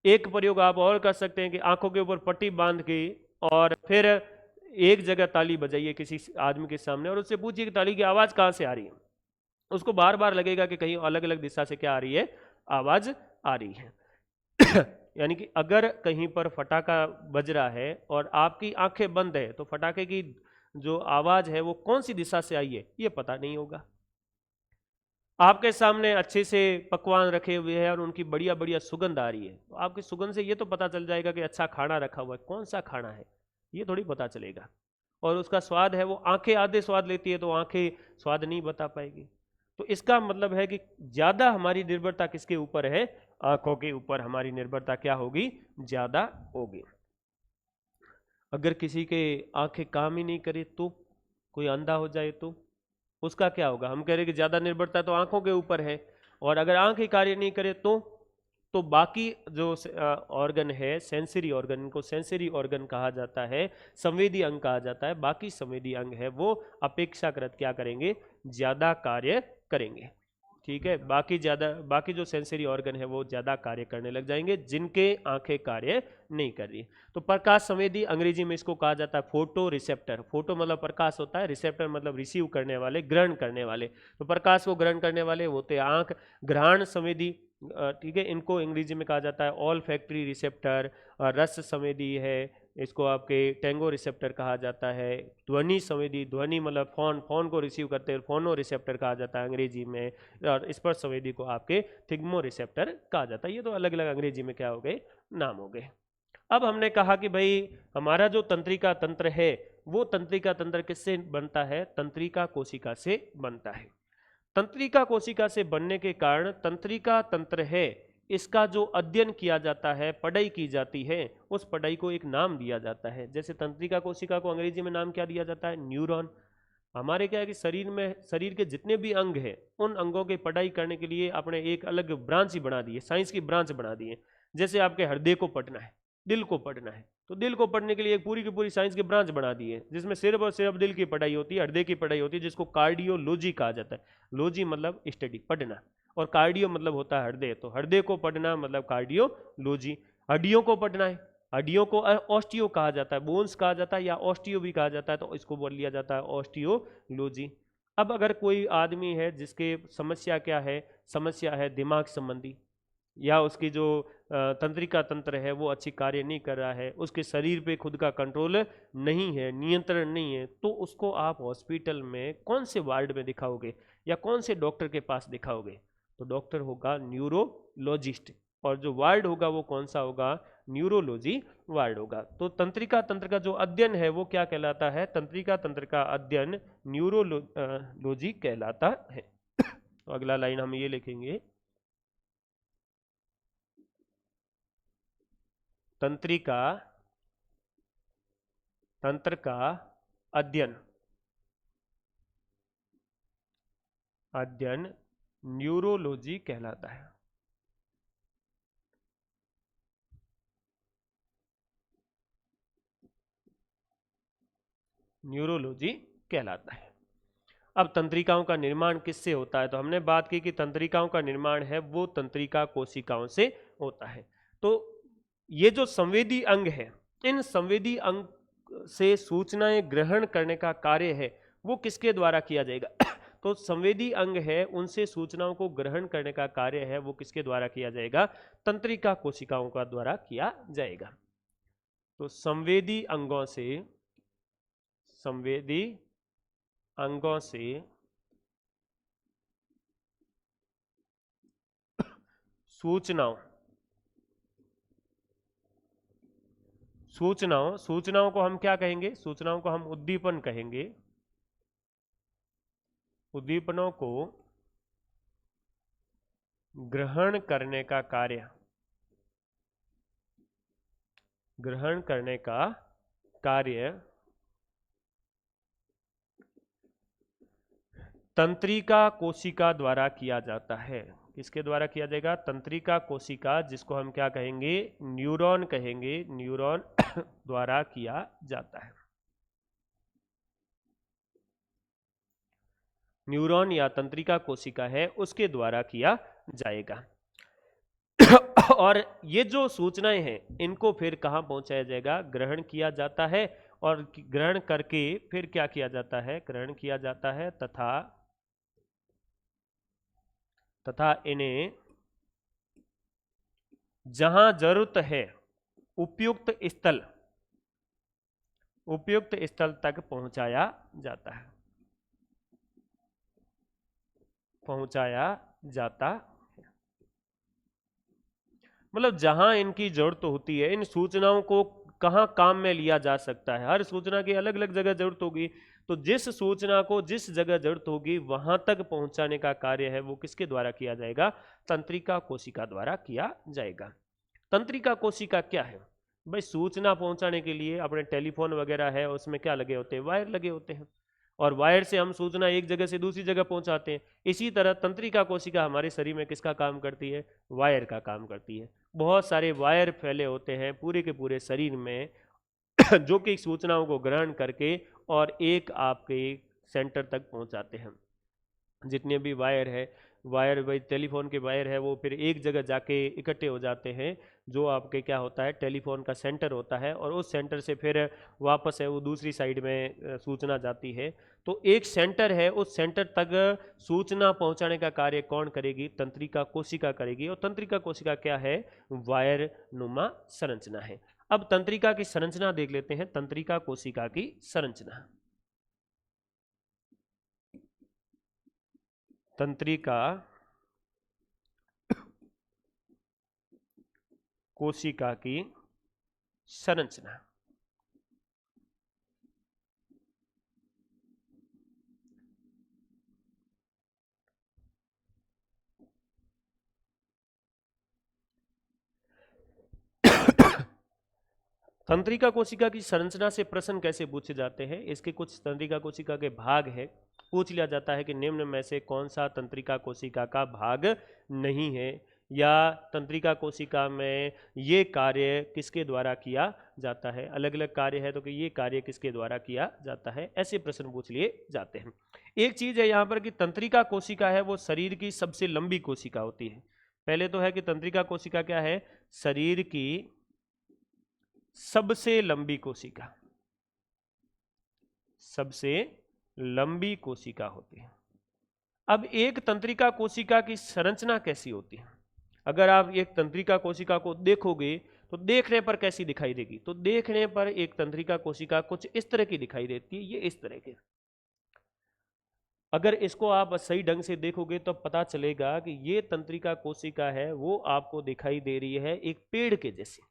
एक प्रयोग आप और कर सकते हैं कि आंखों के ऊपर पट्टी बांध के और फिर एक जगह ताली बजाइए किसी आदमी के सामने और उससे पूछिए कि ताली की आवाज कहां से आ रही है। उसको बार बार लगेगा कि कहीं अलग अलग दिशा से क्या आ रही है, आवाज आ रही है। यानी कि अगर कहीं पर फटाका बज रहा है और आपकी आंखें बंद है तो फटाके की जो आवाज है वो कौन सी दिशा से आई है ये पता नहीं होगा। आपके सामने अच्छे से पकवान रखे हुए हैं और उनकी बढ़िया बढ़िया सुगंध आ रही है, तो आपकी सुगंध से ये तो पता चल जाएगा कि अच्छा खाना रखा हुआ है, कौन सा खाना है ये थोड़ी पता चलेगा। और उसका स्वाद है, वो आंखें आधे स्वाद लेती है तो आंखें स्वाद नहीं बता पाएगी। तो इसका मतलब है कि ज्यादा हमारी निर्भरता किसके ऊपर है, आंखों के ऊपर हमारी निर्भरता क्या होगी, ज्यादा होगी। अगर किसी के आंखें काम ही नहीं करे तो, कोई अंधा हो जाए तो उसका क्या होगा, हम कह रहे कि ज्यादा निर्भरता तो आंखों के ऊपर है। और अगर आंख ही कार्य नहीं करे तो बाकी जो ऑर्गन है, सेंसरी ऑर्गन, इनको सेंसरी ऑर्गन कहा जाता है, संवेदी अंग कहा जाता है, बाकी संवेदी अंग है वो अपेक्षाकृत क्या करेंगे, ज्यादा कार्य करेंगे। ठीक है, बाकी जो सेंसरी ऑर्गन है वो ज्यादा कार्य करने लग जाएंगे जिनके आंखें कार्य नहीं कर रही। तो प्रकाश संवेदी अंग्रेजी में इसको कहा जाता है फोटो रिसेप्टर। फोटो मतलब प्रकाश होता है, रिसेप्टर मतलब रिसीव करने वाले, ग्रहण करने वाले। तो प्रकाश को ग्रहण करने वाले होते हैं आंख। घ्राण संवेदी, ठीक है, इनको अंग्रेजी में कहा जाता है ऑल फैक्ट्री रिसेप्टर। रस संवेदी है, इसको आपके टेंगो रिसेप्टर कहा जाता है। ध्वनि संवेदी, ध्वनि मतलब फोन, फोन को रिसीव करते हैं, फोनो रिसेप्टर कहा जाता है अंग्रेजी में। और स्पर्श संवेदी को आपके थिग्मो रिसेप्टर कहा जाता है। ये तो अलग अलग अंग्रेजी में क्या हो गए, नाम हो गए। अब हमने कहा कि भाई हमारा जो तंत्रिका तंत्र है वो तंत्रिका तंत्र किससे बनता है, तंत्रिका कोशिका से बनता है। तंत्रिका कोशिका से बनने के कारण तंत्रिका तंत्र है, इसका जो अध्ययन किया जाता है, पढ़ाई की जाती है, उस पढ़ाई को एक नाम दिया जाता है। जैसे तंत्रिका कोशिका को अंग्रेजी में नाम क्या दिया जाता है, न्यूरॉन। हमारे क्या है कि शरीर में, शरीर के जितने भी अंग हैं उन अंगों की पढ़ाई करने के लिए आपने एक अलग ब्रांच ही बना दी है, साइंस की ब्रांच बना दी है। जैसे आपके हृदय को पढ़ना है, दिल को पढ़ना है, तो दिल को पढ़ने के लिए एक पूरी की पूरी साइंस की ब्रांच बना दी है जिसमें सिर्फ और सिर्फ दिल की पढ़ाई होती है, हृदय की पढ़ाई होती है, जिसको कार्डियोलॉजी कहा जाता है। लॉजी मतलब स्टडी, पढ़ना, और कार्डियो मतलब होता है हृदय, तो हृदय को पढ़ना मतलब कार्डियोलॉजी। हड्डियों को पढ़ना है, हड्डियों को ऑस्टियो कहा जाता है, बोन्स कहा जाता है या ऑस्टियो भी कहा जाता है, तो इसको बोल लिया जाता है ऑस्टियोलॉजी। अब अगर कोई आदमी है जिसके समस्या क्या है, समस्या है दिमाग संबंधी, या उसकी जो तंत्रिका तंत्र है वो अच्छी कार्य नहीं कर रहा है, उसके शरीर पे खुद का कंट्रोल नहीं है, नियंत्रण नहीं है, तो उसको आप हॉस्पिटल में कौन से वार्ड में दिखाओगे या कौन से डॉक्टर के पास दिखाओगे, तो डॉक्टर होगा न्यूरोलॉजिस्ट। और जो वार्ड होगा वो कौन सा होगा, न्यूरोलॉजी वार्ड होगा। तो तंत्रिका तंत्र का जो अध्ययन है वो क्या कहलाता है, तंत्रिका तंत्र का अध्ययन न्यूरोलॉजी कहलाता है। तो अगला लाइन हम ये लिखेंगे, तंत्रिका तंत्र का अध्ययन, अध्ययन न्यूरोलॉजी कहलाता है। न्यूरोलॉजी कहलाता है। अब तंत्रिकाओं का निर्माण किससे होता है, तो हमने बात की कि तंत्रिकाओं का निर्माण है वो तंत्रिका कोशिकाओं से होता है। तो ये जो संवेदी अंग है, इन संवेदी अंग से सूचनाएं ग्रहण करने का कार्य है वो किसके द्वारा किया जाएगा। तो संवेदी अंग है, उनसे सूचनाओं को ग्रहण करने का कार्य है वो किसके द्वारा किया जाएगा, तंत्रिका कोशिकाओं का द्वारा किया जाएगा। तो संवेदी अंगों से सूचनाओं सूचनाओं को हम क्या कहेंगे? सूचनाओं को हम उद्दीपन कहेंगे। उद्दीपनों को ग्रहण करने का कार्य, ग्रहण करने का कार्य तंत्रिका कोशिका द्वारा किया जाता है। किसके द्वारा किया जाएगा? तंत्रिका कोशिका, जिसको हम क्या कहेंगे? न्यूरॉन कहेंगे। न्यूरॉन द्वारा किया जाता है। न्यूरॉन या तंत्रिका कोशिका है, उसके द्वारा किया जाएगा। और ये जो सूचनाएं हैं, इनको फिर कहां पहुंचाया जाएगा? ग्रहण किया जाता है। और ग्रहण करके फिर क्या किया जाता है? ग्रहण किया जाता है तथा इन्हें जहां जरूरत है उपयुक्त स्थल तक पहुंचाया जाता है। मतलब जहां इनकी जरूरत होती है, इन सूचनाओं को कहां काम में लिया जा सकता है। हर सूचना की अलग अलग जगह जरूरत होगी, तो जिस सूचना को जिस जगह जरूरत होगी वहां तक पहुंचाने का कार्य है वो किसके द्वारा किया जाएगा? तंत्रिका कोशिका द्वारा किया जाएगा। तंत्रिका कोशिका क्या है भाई? सूचना पहुंचाने के लिए अपने टेलीफोन वगैरह है, उसमें क्या लगे होते हैं? वायर लगे होते हैं, और वायर से हम सूचना एक जगह से दूसरी जगह पहुंचाते हैं। इसी तरह तंत्रिका कोशिका हमारे शरीर में किसका काम करती है? वायर का काम करती है। बहुत सारे वायर फैले होते हैं पूरे के पूरे शरीर में जो कि सूचनाओं को ग्रहण करके और एक आपके सेंटर तक पहुंचाते हैं। जितने भी वायर है, वायर भाई टेलीफोन के वायर है, वो फिर एक जगह जाके इकट्ठे हो जाते हैं, जो आपके क्या होता है? टेलीफोन का सेंटर होता है, और उस सेंटर से फिर वापस है वो दूसरी साइड में सूचना जाती है। तो एक सेंटर है, उस सेंटर तक सूचना पहुंचाने का कार्य कौन करेगी? तंत्रिका कोशिका करेगी। और तंत्रिका कोशिका क्या है? वायर नुमा संरचना है। अब तंत्रिका की संरचना देख लेते हैं। तंत्रिका कोशिका की संरचना, तंत्रिका कोशिका की संरचना। तंत्रिका कोशिका की संरचना से प्रश्न कैसे पूछे जाते हैं? इसके कुछ तंत्रिका कोशिका के भाग है। पूछ लिया जाता है कि निम्न में से कौन सा तंत्रिका कोशिका का भाग नहीं है, या तंत्रिका कोशिका में ये कार्य किसके द्वारा किया जाता है? अलग अलग कार्य है, तो कि ये कार्य किसके द्वारा किया जाता है? ऐसे प्रश्न पूछ लिए जाते हैं। एक चीज है यहाँ पर कि तंत्रिका कोशिका है वो शरीर की सबसे लंबी कोशिका होती है। पहले तो है कि तंत्रिका कोशिका क्या है? शरीर की सबसे लंबी कोशिका, सबसे लंबी कोशिका होती है। अब एक तंत्रिका कोशिका की संरचना कैसी होती है? अगर आप एक तंत्रिका कोशिका को देखोगे तो देखने पर कैसी दिखाई देगी? तो देखने पर एक तंत्रिका कोशिका कुछ इस तरह की दिखाई देती है, ये इस तरह के। अगर इसको आप सही ढंग से देखोगे तो पता चलेगा कि ये तंत्रिका कोशिका है वो आपको दिखाई दे रही है एक पेड़ के जैसी।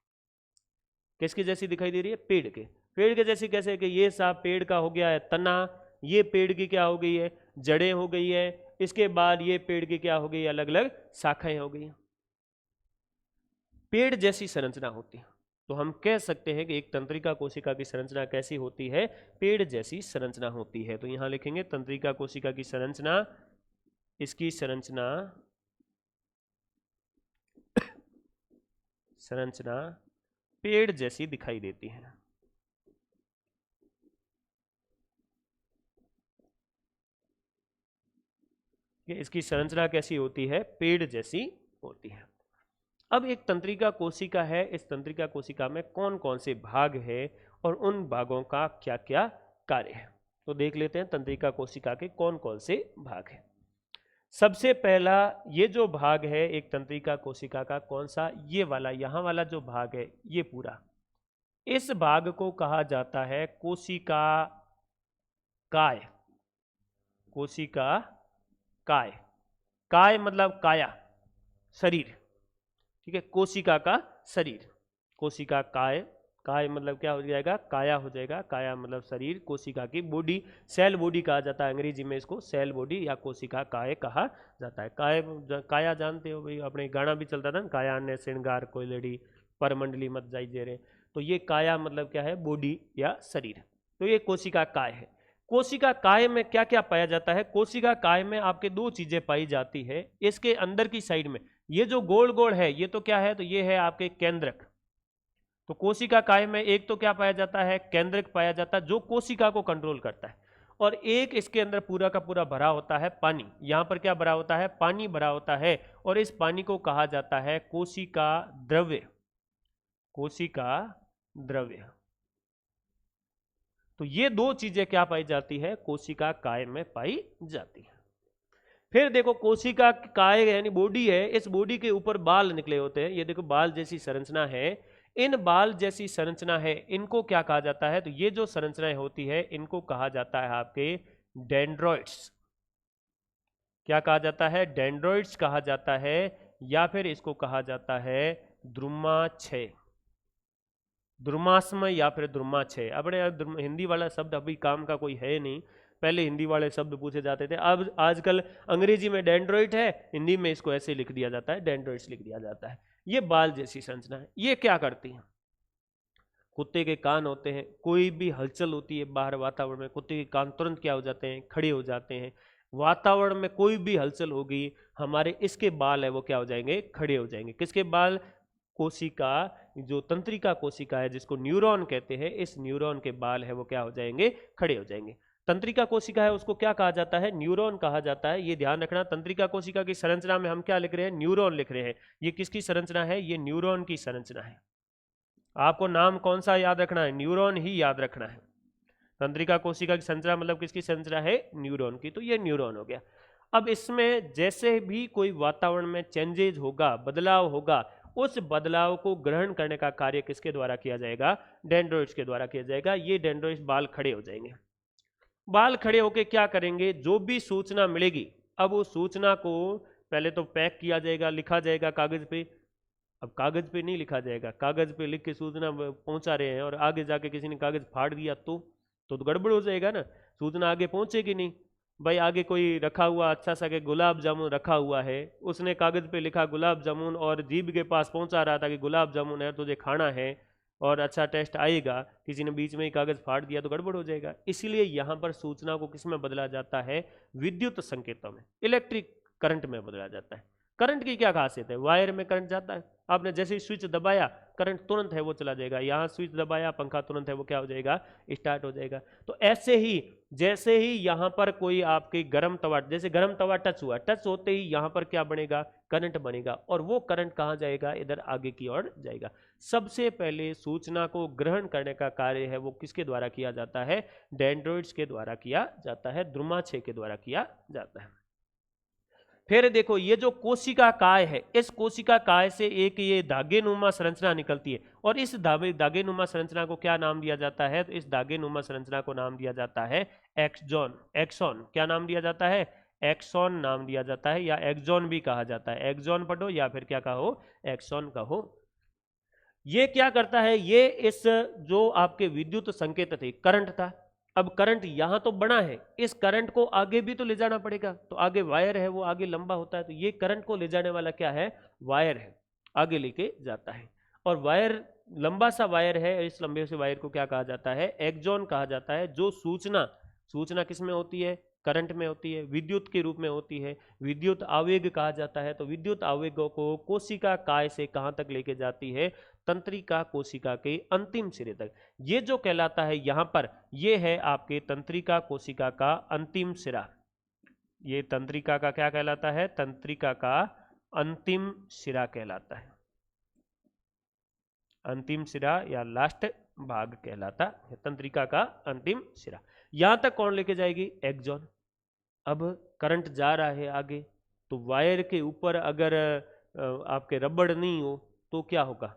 किसकी जैसी दिखाई दे रही है? पेड़ के। पेड़ के जैसी कैसे? कि ये सा पेड़ का हो गया है तना, ये पेड़ की क्या हो गई है? जड़ें हो गई है। इसके बाद ये पेड़ की क्या हो गई? अलग अलग शाखाएं हो गई। पेड़ जैसी संरचना होती है। तो हम कह सकते हैं कि एक तंत्रिका कोशिका की संरचना कैसी होती है? पेड़ जैसी संरचना होती है। तो यहां लिखेंगे तंत्रिका कोशिका की संरचना, इसकी संरचना पेड़ जैसी दिखाई देती है। इसकी संरचना कैसी होती है? पेड़ जैसी होती है। अब एक तंत्रिका कोशिका है, इस तंत्रिका कोशिका में कौन कौन से भाग है और उन भागों का क्या क्या कार्य है? तो देख लेते हैं तंत्रिका कोशिका के कौन कौन से भाग हैं। सबसे पहला ये जो भाग है एक तंत्रिका कोशिका का, कौन सा? ये वाला, यहां वाला जो भाग है ये पूरा, इस भाग को कहा जाता है कोशिका काय। कोशिका काय, काय मतलब काया, शरीर। ठीक है, कोशिका का शरीर, कोशिका काय काय मतलब क्या हो जाएगा, काया हो जाएगा। काया मतलब शरीर, कोशिका की बॉडी, सेल बॉडी कहा जाता है अंग्रेजी में इसको, सेल बॉडी या कोशिका काय कहा जाता है। काया जानते हो भाई, अपने गाना भी चलता था ना, काया ने श्रृंगार कोई लेडी परमंडली मत जाई जे रे। तो ये काया मतलब क्या है, बॉडी या शरीर। तो ये कोशिका काय है। कोशिका काय में क्या क्या पाया जाता है, कोशिका काय में आपके दो चीजें पाई जाती है। इसके अंदर की साइड में ये जो गोल गोल है ये तो क्या है, तो ये है आपके केंद्रक। तो कोशिका काय में एक तो क्या पाया जाता है, केंद्रक पाया जाता है जो कोशिका को कंट्रोल करता है, और एक इसके अंदर पूरा का पूरा भरा होता है पानी। यहां पर क्या भरा होता है, पानी भरा होता है, और इस पानी को कहा जाता है कोशिका द्रव्य। कोशिका द्रव्य। तो ये दो चीजें क्या पाई जाती है, कोशिका काय में पाई जाती है। फिर देखो कोशिका काय यानी बॉडी है, इस बॉडी के ऊपर बाल निकले होते हैं। ये देखो बाल जैसी संरचना है, इन बाल जैसी संरचना है, इनको क्या कहा जाता है, तो ये जो संरचनाएं होती है इनको कहा जाता है आपके डेंड्रॉइड्स। क्या कहा जाता है, डेंड्रॉइड्स कहा जाता है, या फिर इसको कहा जाता है द्रुमाछय, द्रुमाश्म या फिर द्रुमाछय। अपने हिंदी वाला शब्द अभी काम का कोई है नहीं, पहले हिंदी वाले शब्द पूछे जाते थे। अब आजकल अंग्रेजी में डेंड्रॉइड है, हिंदी में इसको ऐसे लिख दिया जाता है, डेंड्रॉइड्स लिख दिया जाता है। ये बाल जैसी संरचना है। ये क्या करती हैं, कुत्ते के कान होते हैं, कोई भी हलचल होती है बाहर वातावरण में, कुत्ते के कान तुरंत क्या हो जाते हैं, खड़े हो जाते हैं। वातावरण में कोई भी हलचल होगी, हमारे इसके बाल है वो क्या हो जाएंगे, खड़े हो जाएंगे। किसके बाल, कोशिका, जो तंत्रिका कोशिका है जिसको न्यूरॉन कहते हैं, इस न्यूरॉन के बाल है वो क्या हो जाएंगे, खड़े हो जाएंगे। तंत्रिका कोशिका है उसको क्या कहा जाता है, न्यूरॉन कहा जाता है। ये ध्यान रखना, तंत्रिका कोशिका की संरचना में हम क्या लिख रहे हैं, न्यूरॉन लिख रहे हैं। ये किसकी संरचना है, ये न्यूरॉन की संरचना है। आपको नाम कौन सा याद रखना है, न्यूरॉन ही याद रखना है। तंत्रिका कोशिका की संरचना मतलब किसकी संरचना है, न्यूरॉन की। तो ये न्यूरॉन हो गया। अब इसमें जैसे भी कोई वातावरण में चेंजेज होगा, बदलाव होगा, उस बदलाव को ग्रहण करने का कार्य किसके द्वारा किया जाएगा, डेंड्रॉइड्स के द्वारा किया जाएगा। ये डेंड्रॉइड्स बाल खड़े हो जाएंगे। बाल खड़े होके क्या करेंगे, जो भी सूचना मिलेगी, अब वो सूचना को पहले तो पैक किया जाएगा, लिखा जाएगा कागज पे। अब कागज पे नहीं लिखा जाएगा, कागज पे लिख के सूचना पहुंचा रहे हैं और आगे जाके किसी ने कागज फाड़ दिया तो गड़बड़ हो जाएगा ना, सूचना आगे पहुंचेगी नहीं। भाई आगे कोई रखा हुआ अच्छा सा के गुलाब जामुन रखा हुआ है, उसने कागज पे लिखा गुलाब जामुन और जीभ के पास पहुंचा रहा था कि गुलाब जामुन है तुझे खाना है और अच्छा टेस्ट आएगा, किसी ने बीच में ही कागज फाड़ दिया तो गड़बड़ हो जाएगा। इसलिए यहाँ पर सूचना को किस में बदला जाता है, विद्युत संकेतों में, इलेक्ट्रिक करंट में बदला जाता है। करंट की क्या खासियत है, वायर में करंट जाता है, आपने जैसे ही स्विच दबाया करंट तुरंत है वो चला जाएगा। यहाँ स्विच दबाया पंखा तुरंत है वो क्या हो जाएगा, स्टार्ट हो जाएगा। तो ऐसे ही जैसे ही यहाँ पर कोई आपके गर्म तवा, जैसे गर्म तवा टच हुआ, टच होते ही यहाँ पर क्या बनेगा, करंट बनेगा, और वो करंट कहाँ जाएगा, इधर आगे की ओर जाएगा। सबसे पहले सूचना को ग्रहण करने का कार्य है वो किसके द्वारा किया जाता है, डेंड्रॉइड्स के द्वारा किया जाता है, द्रुमाछय के द्वारा किया जाता है। फिर देखो ये जो कोशिका काय है, इस कोशिका काय से एक ये धागेनुमा संरचना निकलती है, और इस धागेनुमा संरचना को क्या नाम दिया जाता है, तो इस धागेनुमा संरचना को नाम दिया जाता है एक्सॉन। एक्सॉन क्या नाम दिया जाता है, एक्सॉन नाम दिया जाता है, या एक्सॉन भी कहा जाता है। एक्सॉन पढ़ो या फिर क्या कहो, एक्सॉन कहो। ये क्या करता है, ये इस जो आपके विद्युत संकेत थे, करंट था, अब करंट यहां तो बना है, इस करंट को आगे भी तो ले जाना पड़ेगा, तो आगे वायर है वो आगे लंबा होता है, तो ये करंट को ले जाने वाला क्या है, वायर है, आगे लेके जाता है। और वायर लंबा सा वायर है, इस लंबे से वायर को क्या कहा जाता है, एक्सॉन कहा जाता है। जो सूचना किस में होती है, करंट में होती है, विद्युत के रूप में होती है, विद्युत आवेग कहा जाता है। तो विद्युत आवेगों को कोशिका काय से कहां तक लेके जाती है, तंत्रिका कोशिका के अंतिम सिरे तक। ये जो कहलाता है यहां पर, ये है आपके तंत्रिका कोशिका का अंतिम सिरा। ये तंत्रिका का क्या कहलाता है, तंत्रिका का अंतिम सिरा कहलाता है, अंतिम सिरा या लास्ट भाग कहलाता है, तंत्रिका का अंतिम सिरा। यहां तक कौन लेके जाएगी, एक्सॉन। अब करंट जा रहा है आगे, तो वायर के ऊपर अगर आपके रबड़ नहीं हो तो क्या होगा,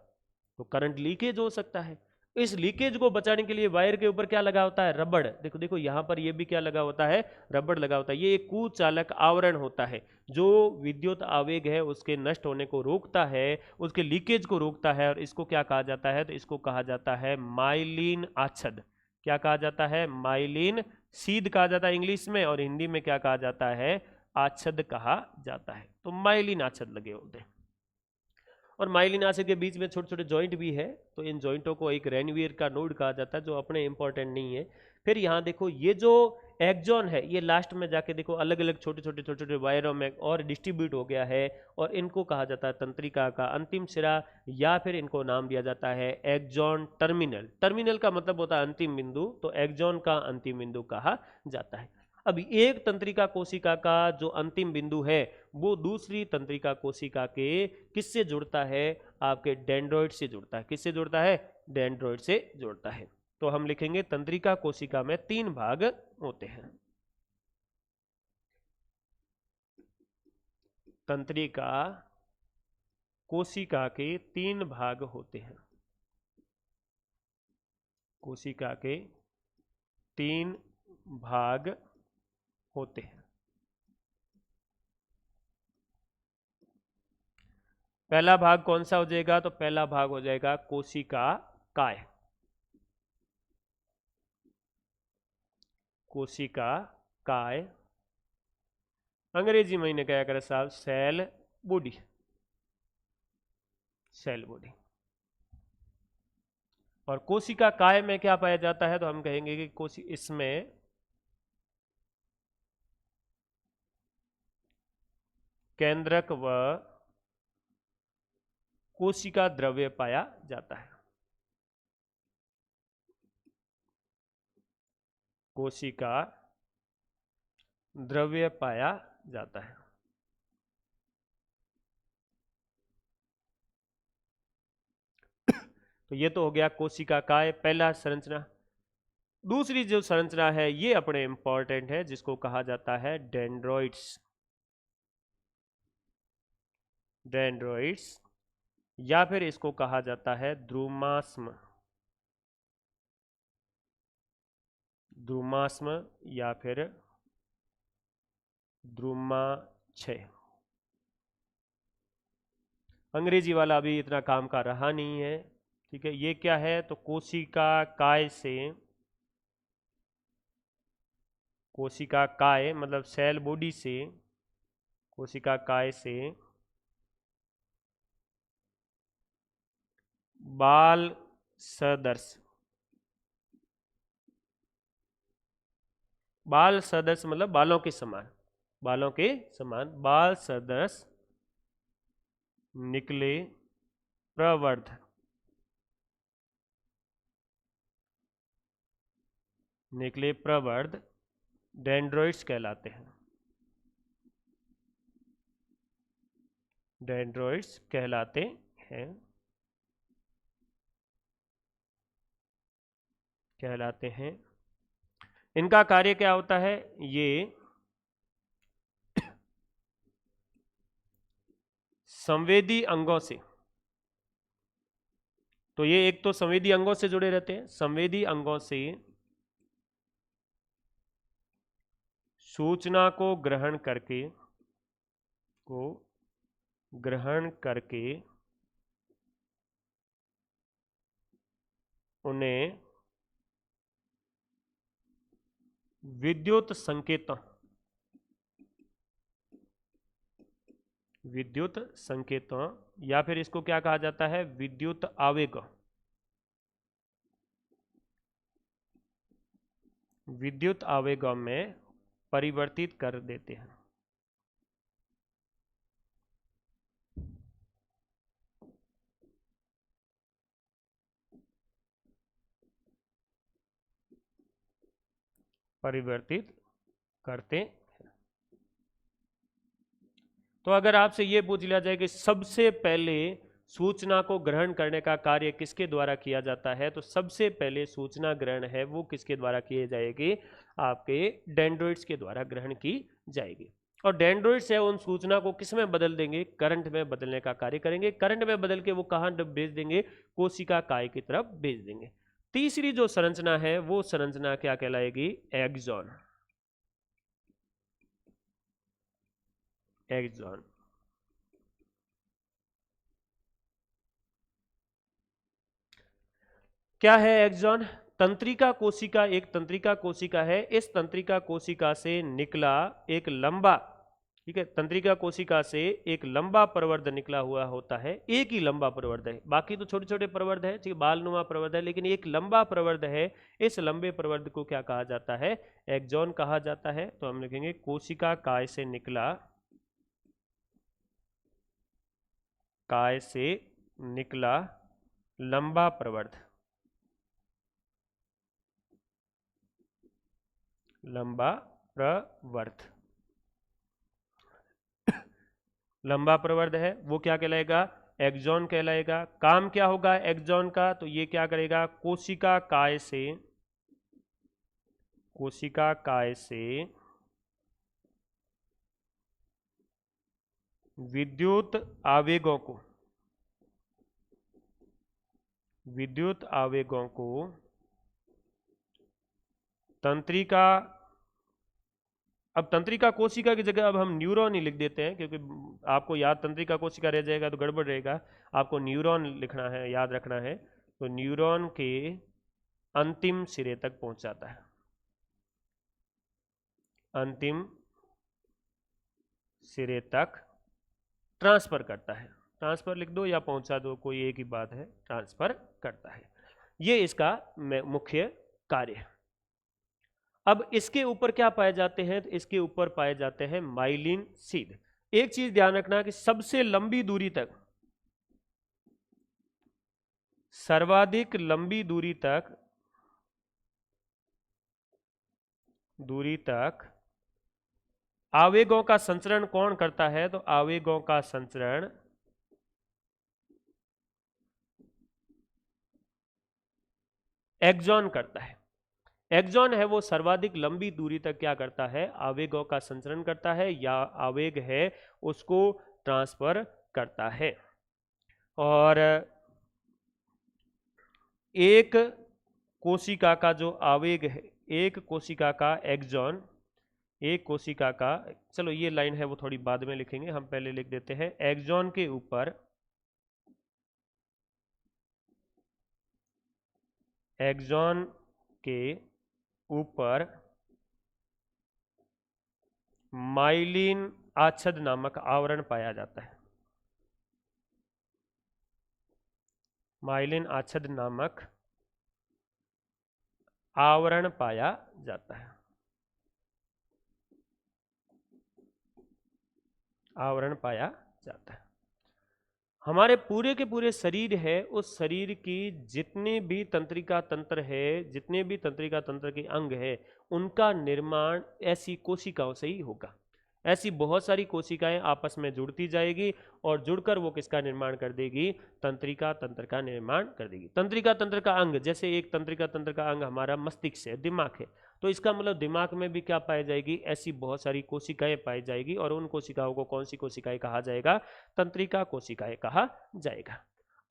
तो करंट लीकेज हो सकता है। इस लीकेज को बचाने के लिए वायर के ऊपर क्या लगा होता है? रबड़। देखो देखो यहां पर ये भी क्या लगा होता है? रबड़ लगा होता है। ये एक कुचालक आवरण होता है जो विद्युत आवेग है उसके नष्ट होने को रोकता है, उसके लीकेज को रोकता है, और इसको क्या कहा जाता है? तो इसको कहा जाता है माइलिन आच्छद। क्या कहा जाता है? माइलिन सीध कहा जाता है इंग्लिश में, और हिंदी में क्या कहा जाता है? आच्छद कहा जाता है। तो माइलिन आच्छद लगे होते हैं। और माइलिन आच्छद के बीच में छोटे छोटे जॉइंट भी है, तो इन जॉइंटों को एक रेनवियर का नोड कहा जाता है, जो अपने इंपॉर्टेंट नहीं है। फिर यहाँ देखो ये जो एक्जॉन है ये लास्ट में जाके देखो अलग अलग छोटे छोटे वायरों में और डिस्ट्रीब्यूट हो गया है, और इनको कहा जाता है तंत्रिका का अंतिम सिरा, या फिर इनको नाम दिया जाता है एक्जॉन टर्मिनल। टर्मिनल का मतलब होता है अंतिम बिंदु, तो एक्जॉन का अंतिम बिंदु कहा जाता है। अब एक तंत्रिका कोशिका का जो अंतिम बिंदु है वो दूसरी तंत्रिका कोशिका के किससे जुड़ता है? आपके डेंड्रॉइड से जुड़ता है। किससे जुड़ता है? डेंड्रॉइड से जुड़ता है। तो हम लिखेंगे तंत्रिका कोशिका में 3 भाग होते हैं। तंत्रिका कोशिका के 3 भाग होते हैं। कोशिका के 3 भाग होते हैं। पहला भाग कौन सा हो जाएगा? तो पहला भाग हो जाएगा कोशिका काय। कोशिका काय, अंग्रेजी में इन्हें क्या करें साहब? Cell body. Cell body. और कोशिका काय में क्या पाया जाता है? तो हम कहेंगे कि इसमें केंद्रक व कोशिका द्रव्य पाया जाता है। कोशिका द्रव्य पाया जाता है। तो ये तो हो गया कोशिका काय, पहला संरचना। दूसरी जो संरचना है ये अपने इंपॉर्टेंट है, जिसको कहा जाता है डेंड्रॉइड्स। डेंड्रॉइड्स, या फिर इसको कहा जाता है द्रुमास्म। द्रुमास्म या फिर द्रुमाछय। अंग्रेजी वाला अभी इतना काम का रहा नहीं है, ठीक है। ये क्या है? तो कोशिका काय से, कोशिका काय मतलब सेल बॉडी से, कोशिका काय से बाल सदृश, बाल सदृश मतलब बालों के समान, बालों के समान बाल सदृश निकले प्रवर्ध, निकले प्रवर्ध डेंड्रॉइड्स कहलाते हैं। डेंड्रॉइड्स कहलाते हैं, कहलाते हैं। इनका कार्य क्या होता है? ये संवेदी अंगों से, तो ये एक तो संवेदी अंगों से जुड़े रहते हैं, संवेदी अंगों से सूचना को ग्रहण करके, को ग्रहण करके उन्हें विद्युत संकेतों, विद्युत संकेतों या फिर इसको क्या कहा जाता है? विद्युत आवेग, विद्युत आवेगों में परिवर्तित कर देते हैं। परिवर्तित करते हैं। तो अगर आपसे यह पूछ लिया जाए कि सबसे पहले सूचना को ग्रहण करने का कार्य किसके द्वारा किया जाता है, तो सबसे पहले सूचना ग्रहण है वो किसके द्वारा किए जाएगी? आपके डेंड्रॉइड्स के द्वारा ग्रहण की जाएगी। और डेंड्रॉइड्स है उन सूचना को किस में बदल देंगे? करंट में बदलने का कार्य करेंगे। करंट में बदल के वो कहाँ भेज देंगे? कोशिका काय की तरफ भेज देंगे। तीसरी जो संरचना है वो संरचना क्या कहलाएगी? एक्सॉन। एक्सॉन। क्या है एक्सॉन? तंत्रिका कोशिका, एक तंत्रिका कोशिका है। इस तंत्रिका कोशिका से निकला एक लंबा, ठीक है, तंत्रिका कोशिका से एक लंबा प्रवर्ध निकला हुआ होता है। एक ही लंबा प्रवर्ध है, बाकी तो छोटे छोटे प्रवर्ध है, ठीक है, बालनुमा प्रवर्ध है, लेकिन एक लंबा प्रवर्ध है। इस लंबे प्रवर्ध को क्या कहा जाता है? एक्सॉन कहा जाता है। तो हम लिखेंगे कोशिका काय से निकला, काय से निकला लंबा प्रवर्ध, लंबा प्रवर्ध, लंबा प्रवर्ध है, वो क्या कहलाएगा? एक्सॉन कहलाएगा। काम क्या होगा एक्सॉन का? तो ये क्या करेगा? कोशिका काय से, कोशिका काय से विद्युत आवेगों को, विद्युत आवेगों को तंत्रिका, अब तंत्रिका कोशिका की जगह अब हम न्यूरॉन ही लिख देते हैं, क्योंकि आपको याद तंत्रिका कोशिका रह जाएगा तो गड़बड़ रहेगा। आपको न्यूरॉन लिखना है, याद रखना है। तो न्यूरॉन के अंतिम सिरे तक पहुंचाता है, अंतिम सिरे तक ट्रांसफर करता है। ट्रांसफर लिख दो या पहुंचा दो, कोई एक ही बात है, ट्रांसफर करता है। ये इसका मुख्य कार्य है। अब इसके ऊपर क्या पाए जाते हैं? तो इसके ऊपर पाए जाते हैं माइलिन शीथ। एक चीज ध्यान रखना कि सबसे लंबी दूरी तक, सर्वाधिक लंबी दूरी तक आवेगों का संचरण कौन करता है? तो आवेगों का संचरण एक्सॉन करता है। एक्सॉन है वो सर्वाधिक लंबी दूरी तक क्या करता है? आवेगों का संचरण करता है, या आवेग है उसको ट्रांसफर करता है। और एक कोशिका का जो आवेग है, एक कोशिका का एक्सॉन, एक कोशिका का, चलो ये लाइन है वो थोड़ी बाद में लिखेंगे, हम पहले लिख देते हैं। एक्सॉन के ऊपर, एक्सॉन के ऊपर माइलिन आच्छद नामक आवरण पाया जाता है। माइलिन आच्छद नामक आवरण पाया जाता है, आवरण पाया जाता है। हमारे पूरे के पूरे शरीर है, उस शरीर की जितने भी तंत्रिका तंत्र है, जितने भी तंत्रिका तंत्र के अंग है, उनका निर्माण ऐसी कोशिकाओं से ही होगा। ऐसी बहुत सारी कोशिकाएं आपस में जुड़ती जाएगी और जुड़कर वो किसका निर्माण कर देगी? तंत्रिका तंत्र का निर्माण कर देगी। तंत्रिका तंत्र का अंग, जैसे एक तंत्रिका तंत्र का अंग हमारा मस्तिष्क है, दिमाग है, तो इसका मतलब दिमाग में भी क्या पाई जाएगी? ऐसी बहुत सारी कोशिकाएं पाई जाएगी, और उन कोशिकाओं को कौन सी कोशिकाएं कहा जाएगा? तंत्रिका कोशिकाएं कहा जाएगा।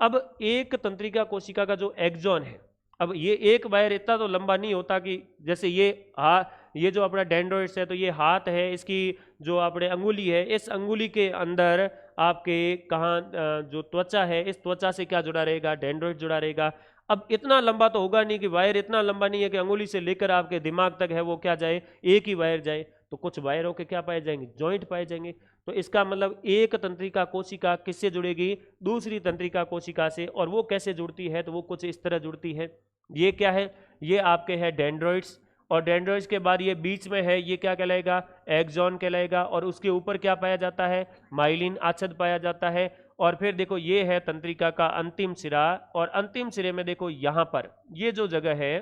अब एक तंत्रिका कोशिका का जो एक्सॉन है, अब ये एक वायर इतना तो लंबा नहीं होता कि जैसे ये जो अपना डेंड्रोइड्स है, तो ये हाथ है, इसकी जो अपने अंगुली है, इस अंगुली के अंदर आपके कहाँ जो त्वचा है, इस त्वचा से क्या जुड़ा रहेगा? डेंड्रोइड जुड़ा रहेगा। अब इतना लंबा तो होगा नहीं, कि वायर इतना लंबा नहीं है कि अंगुली से लेकर आपके दिमाग तक है वो क्या जाए? एक ही वायर जाए। तो कुछ वायरों के क्या पाए जाएंगे? जॉइंट पाए जाएंगे। तो इसका मतलब एक तंत्रिका कोशिका किससे जुड़ेगी? दूसरी तंत्रिका कोशिका से। और वो कैसे जुड़ती है? तो वो कुछ इस तरह जुड़ती है। ये क्या है? ये आपके है डेंड्रोइड्स, और डेंड्रोइड्स के बाद ये बीच में है, ये क्या कहलाएगा? एक्सॉन कहलाएगा। और उसके ऊपर क्या पाया जाता है? माइलिन आच्छद पाया जाता है। और फिर देखो ये है तंत्रिका का अंतिम सिरा, और अंतिम सिरे में देखो यहां पर ये जो जगह है,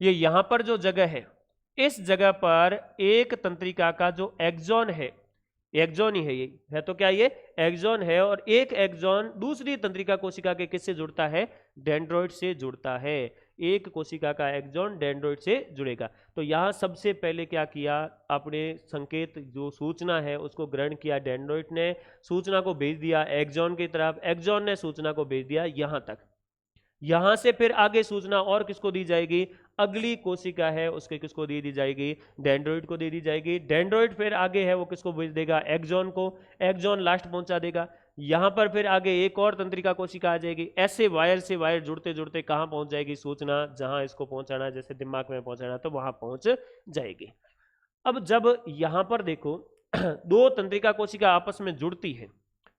ये यहां पर जो जगह है, इस जगह पर एक तंत्रिका का जो एक्सॉन है, एक्सॉन ही है ये है, तो क्या ये एक्सॉन है, और एक एक्सॉन दूसरी तंत्रिका कोशिका के किससे जुड़ता है? डेंड्रोइड से जुड़ता है। एक कोशिका का एक्सॉन डेंड्रोइड से जुड़ेगा। तो यहाँ सबसे पहले क्या किया, आपने संकेत जो सूचना है उसको ग्रहण किया, डेंड्रोइड ने सूचना को भेज दिया एक्सॉन की तरफ, एक्सॉन ने सूचना को भेज दिया यहाँ तक। यहां से फिर आगे सूचना और किसको दी जाएगी, अगली कोशिका है उसके किसको दे दी जाएगी, डेंड्रोइड को दे दी जाएगी। डेंड्रोइड फिर आगे है वो किसको भेज देगा, एक्सॉन को, एक्सॉन लास्ट पहुंचा देगा। यहां पर फिर आगे एक और तंत्रिका कोशिका आ जाएगी। ऐसे वायर से वायर जुड़ते जुड़ते कहां पहुंच जाएगी सूचना, जहां इसको पहुंचाना, जैसे दिमाग में पहुंचाना तो वहां पहुंच जाएगी। अब जब यहां पर देखो दो तंत्रिका कोशिका आपस में जुड़ती है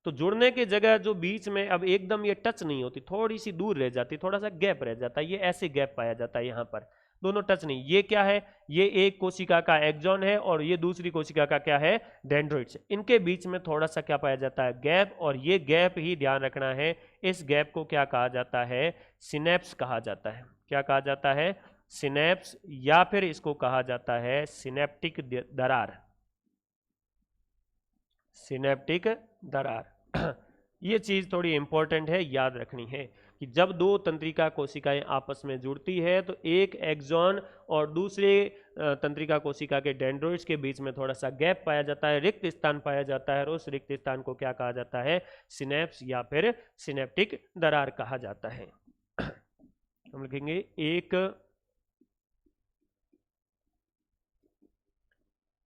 तो जुड़ने की जगह जो बीच में अब एकदम ये टच नहीं होती, थोड़ी सी दूर रह जाती, थोड़ा सा गैप रह जाता है, ये ऐसे गैप पाया जाता है यहाँ पर, दोनों टच नहीं। ये क्या है, ये एक कोशिका का एक्सॉन है और ये दूसरी कोशिका का क्या है, डेंड्रोइड से। इनके बीच में थोड़ा सा क्या पाया जाता है, गैप, और ये गैप ही ध्यान रखना है, इस गैप को क्या कहा जाता है, सिनेप्स कहा जाता है। क्या कहा जाता है, सिनेप्स, या फिर इसको कहा जाता है सिनेप्टिक दरार, सिनेप्टिक दरार। ये चीज थोड़ी इंपॉर्टेंट है, याद रखनी है कि जब दो तंत्रिका कोशिकाएं आपस में जुड़ती है तो एक एक्सॉन और दूसरे तंत्रिका कोशिका के डेंड्रोइड्स के बीच में थोड़ा सा गैप पाया जाता है, रिक्त स्थान पाया जाता है, और उस रिक्त स्थान को क्या कहा जाता है, सिनेप्स या फिर सिनेप्टिक दरार कहा जाता है। हम लिखेंगे एक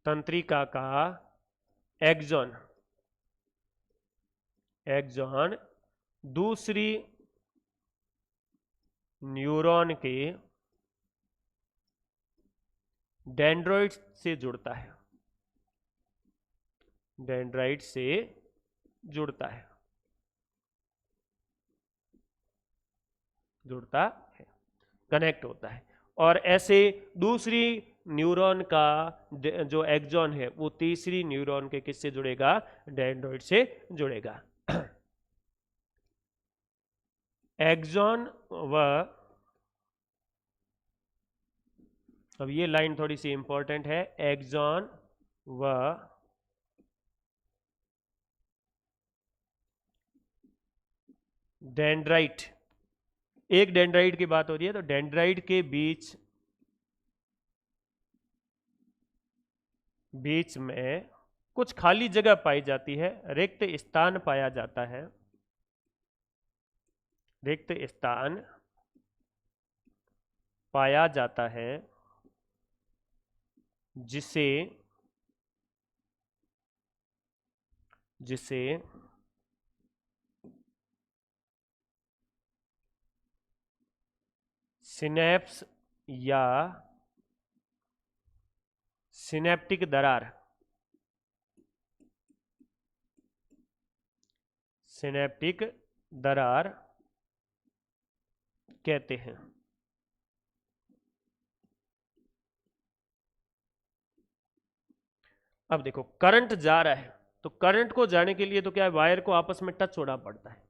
तंत्रिका का एक्सॉन, एक्सॉन दूसरी न्यूरॉन के डेंड्रोइड से जुड़ता है, डेंड्राइट से जुड़ता है, जुड़ता है, कनेक्ट होता है। और ऐसे दूसरी न्यूरॉन का जो एक्सॉन है वो तीसरी न्यूरॉन के किससे जुड़ेगा, डेंड्रोइड से जुड़ेगा। एक्सॉन व, अब ये लाइन थोड़ी सी इंपॉर्टेंट है, एक्सॉन व डेंड्राइट, एक डेंड्राइट की बात हो रही है तो डेंड्राइट के बीच बीच में कुछ खाली जगह पाई जाती है, रिक्त स्थान पाया जाता है, रिक्त स्थान पाया जाता है, जिसे जिसे सिनेप्स या सिनेप्टिक दरार, सिनेप्टिक दरार कहते हैं। अब देखो करंट जा रहा है तो करंट को जाने के लिए तो क्या है, वायर को आपस में टच होना पड़ता है,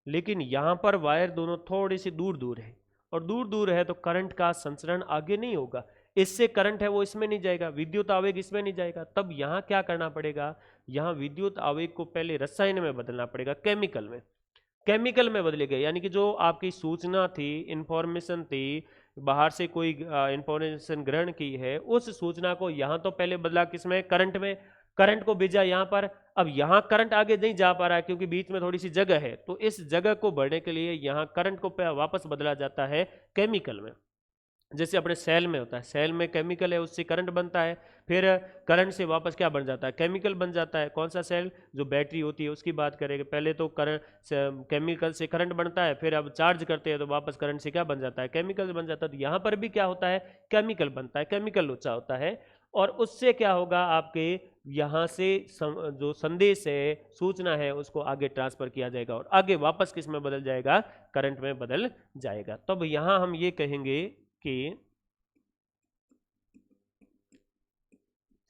लेकिन यहां पर वायर दोनों थोड़ी सी दूर दूर है, और दूर दूर है तो करंट का संचरण आगे नहीं होगा, इससे करंट है वो इसमें नहीं जाएगा, विद्युत आवेग इसमें नहीं जाएगा। तब यहां क्या करना पड़ेगा, यहां विद्युत आवेग को पहले रसायन में बदलना पड़ेगा, केमिकल में, केमिकल में बदलेगा। यानी कि जो आपकी सूचना थी, इंफॉर्मेशन थी, बाहर से कोई इंफॉर्मेशन ग्रहण की है, उस सूचना को यहां तो पहले बदला किसमें, करंट में, करंट को भेजा यहां पर। अब यहां करंट आगे नहीं जा पा रहा है क्योंकि बीच में थोड़ी सी जगह है, तो इस जगह को भरने के लिए यहां करंट को वापस बदला जाता है केमिकल में। जैसे अपने सेल में होता है, सेल में केमिकल है उससे करंट बनता है, फिर करंट से वापस क्या बन जाता है, केमिकल बन जाता है। कौन सा सेल, जो बैटरी होती है उसकी बात करेंगे, पहले तो करंट केमिकल से करंट बनता है, फिर अब चार्ज करते हैं तो वापस करंट से क्या बन जाता है, केमिकल बन जाता है। तो यहाँ पर भी क्या होता है, केमिकल बनता है, केमिकल लोचा होता है, और उससे क्या होगा, आपके यहाँ से जो संदेश है, सूचना है, उसको आगे ट्रांसफर किया जाएगा और आगे वापस किस में बदल जाएगा, करंट में बदल जाएगा। तब यहाँ हम ये कहेंगे कि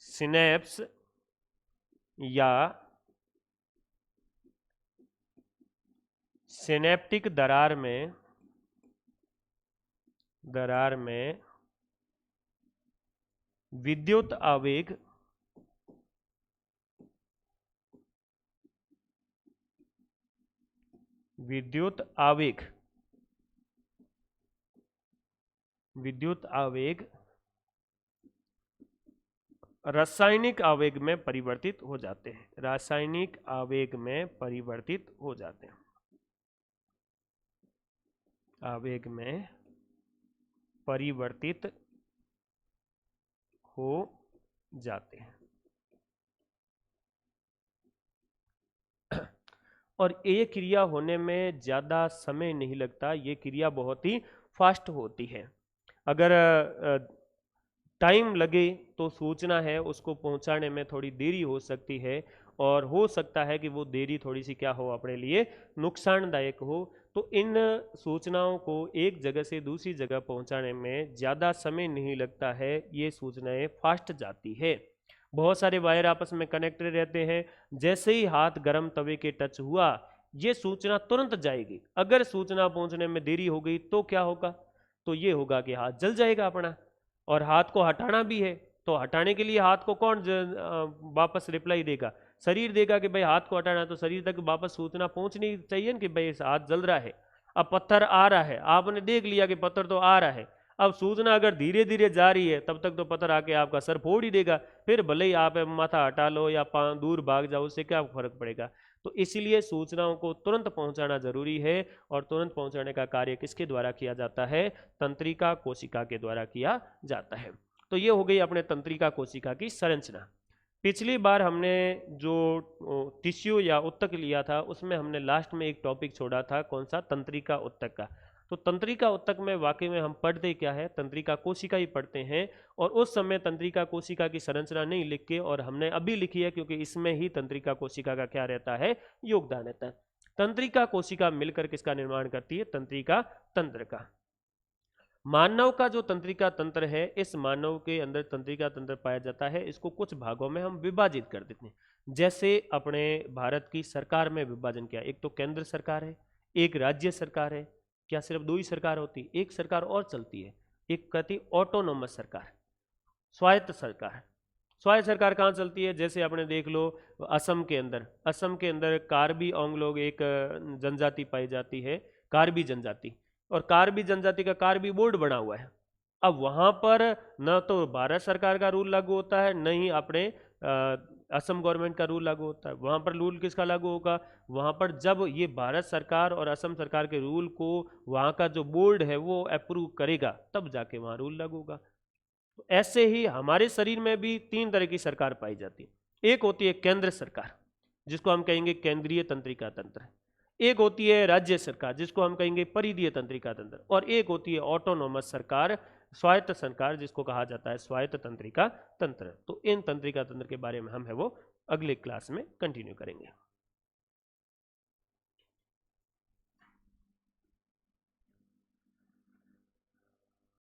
सिनेप्स या सिनेप्टिक दरार में विद्युत आवेग विद्युत आवेग विद्युत आवेग रासायनिक आवेग में परिवर्तित हो जाते हैं, रासायनिक आवेग में परिवर्तित हो जाते हैं, आवेग में परिवर्तित हो जाते हैं। और ये क्रिया होने में ज़्यादा समय नहीं लगता, ये क्रिया बहुत ही फास्ट होती है। अगर टाइम लगे तो सूचना है उसको पहुंचाने में थोड़ी देरी हो सकती है, और हो सकता है कि वो देरी थोड़ी सी क्या हो, अपने लिए नुकसानदायक हो। तो इन सूचनाओं को एक जगह से दूसरी जगह पहुंचाने में ज़्यादा समय नहीं लगता है, ये सूचनाएं फास्ट जाती है। बहुत सारे वायर आपस में कनेक्टेड रहते हैं, जैसे ही हाथ गर्म तवे के टच हुआ ये सूचना तुरंत जाएगी। अगर सूचना पहुंचने में देरी हो गई तो क्या होगा, तो ये होगा कि हाथ जल जाएगा अपना। और हाथ को हटाना भी है तो हटाने के लिए हाथ को कौन वापस रिप्लाई देगा, शरीर देगा कि भाई हाथ को हटाना, तो शरीर तक वापस सूचना पहुंचनी चाहिए कि भाई हाथ जल रहा है। अब पत्थर आ रहा है, आपने देख लिया कि पत्थर तो आ रहा है, अब सूचना अगर धीरे धीरे जा रही है तब तक तो पत्थर आके आपका सर फोड़ ही देगा, फिर भले ही आप माथा हटा लो या दूर भाग जाओ, उससे क्या फर्क पड़ेगा। तो इसीलिए सूचनाओं को तुरंत पहुंचाना जरूरी है, और तुरंत पहुंचाने का कार्य किसके द्वारा किया जाता है, तंत्रिका कोशिका के द्वारा किया जाता है। तो ये हो गई अपने तंत्रिका कोशिका की संरचना। पिछली बार हमने जो टिश्यू या उत्तक लिया था उसमें हमने लास्ट में एक टॉपिक छोड़ा था, कौन सा, तंत्रिका उत्तक का। तो तंत्रिका उत्तक में वाकई में हम पढ़ते क्या है, तंत्रिका कोशिका ही पढ़ते हैं। और उस समय तंत्रिका कोशिका की संरचना नहीं लिख के, और हमने अभी लिखी है क्योंकि इसमें ही तंत्रिका कोशिका का क्या रहता है, योगदान रहता है। तंत्रिका कोशिका मिलकर किसका निर्माण करती है, तंत्रिका तंत्र का। मानव का जो तंत्रिका तंत्र है, इस मानव के अंदर तंत्रिका तंत्र पाया जाता है, इसको कुछ भागों में हम विभाजित कर देते हैं। जैसे अपने भारत की सरकार में विभाजन किया, एक तो केंद्र सरकार है, एक राज्य सरकार है। क्या सिर्फ दो ही सरकार होती, एक सरकार और चलती है, एक कहती ऑटोनोमस सरकार, स्वायत्त सरकार। स्वायत्त सरकार कहाँ चलती है, जैसे आपने देख लो असम के अंदर, असम के अंदर कार्बी ओंग लोग एक जनजाति पाई जाती है, कार्बी जनजाति। और कार्बी जनजाति का कार्बी बोर्ड बना हुआ है। अब वहां पर न तो भारत सरकार का रूल लागू होता है, न ही अपने असम गवर्नमेंट का रूल लागू होता है। वहां पर रूल किसका लागू होगा, वहां पर जब ये भारत सरकार और असम सरकार के रूल को वहां का जो बोर्ड है वो अप्रूव करेगा, तब जाके वहां रूल लागू होगा। तो ऐसे ही हमारे शरीर में भी तीन तरह की सरकार पाई जाती है। एक होती है केंद्र सरकार, जिसको हम कहेंगे केंद्रीय तंत्रिका तंत्र। एक होती है राज्य सरकार, जिसको हम कहेंगे परिधीय तंत्रिका तंत्र। और एक होती है ऑटोनोमस सरकार, स्वायत्त सरकार, जिसको कहा जाता है स्वायत्त तंत्रिका तंत्र। तो इन तंत्रिका तंत्र के बारे में हम है वो अगले क्लास में कंटिन्यू करेंगे।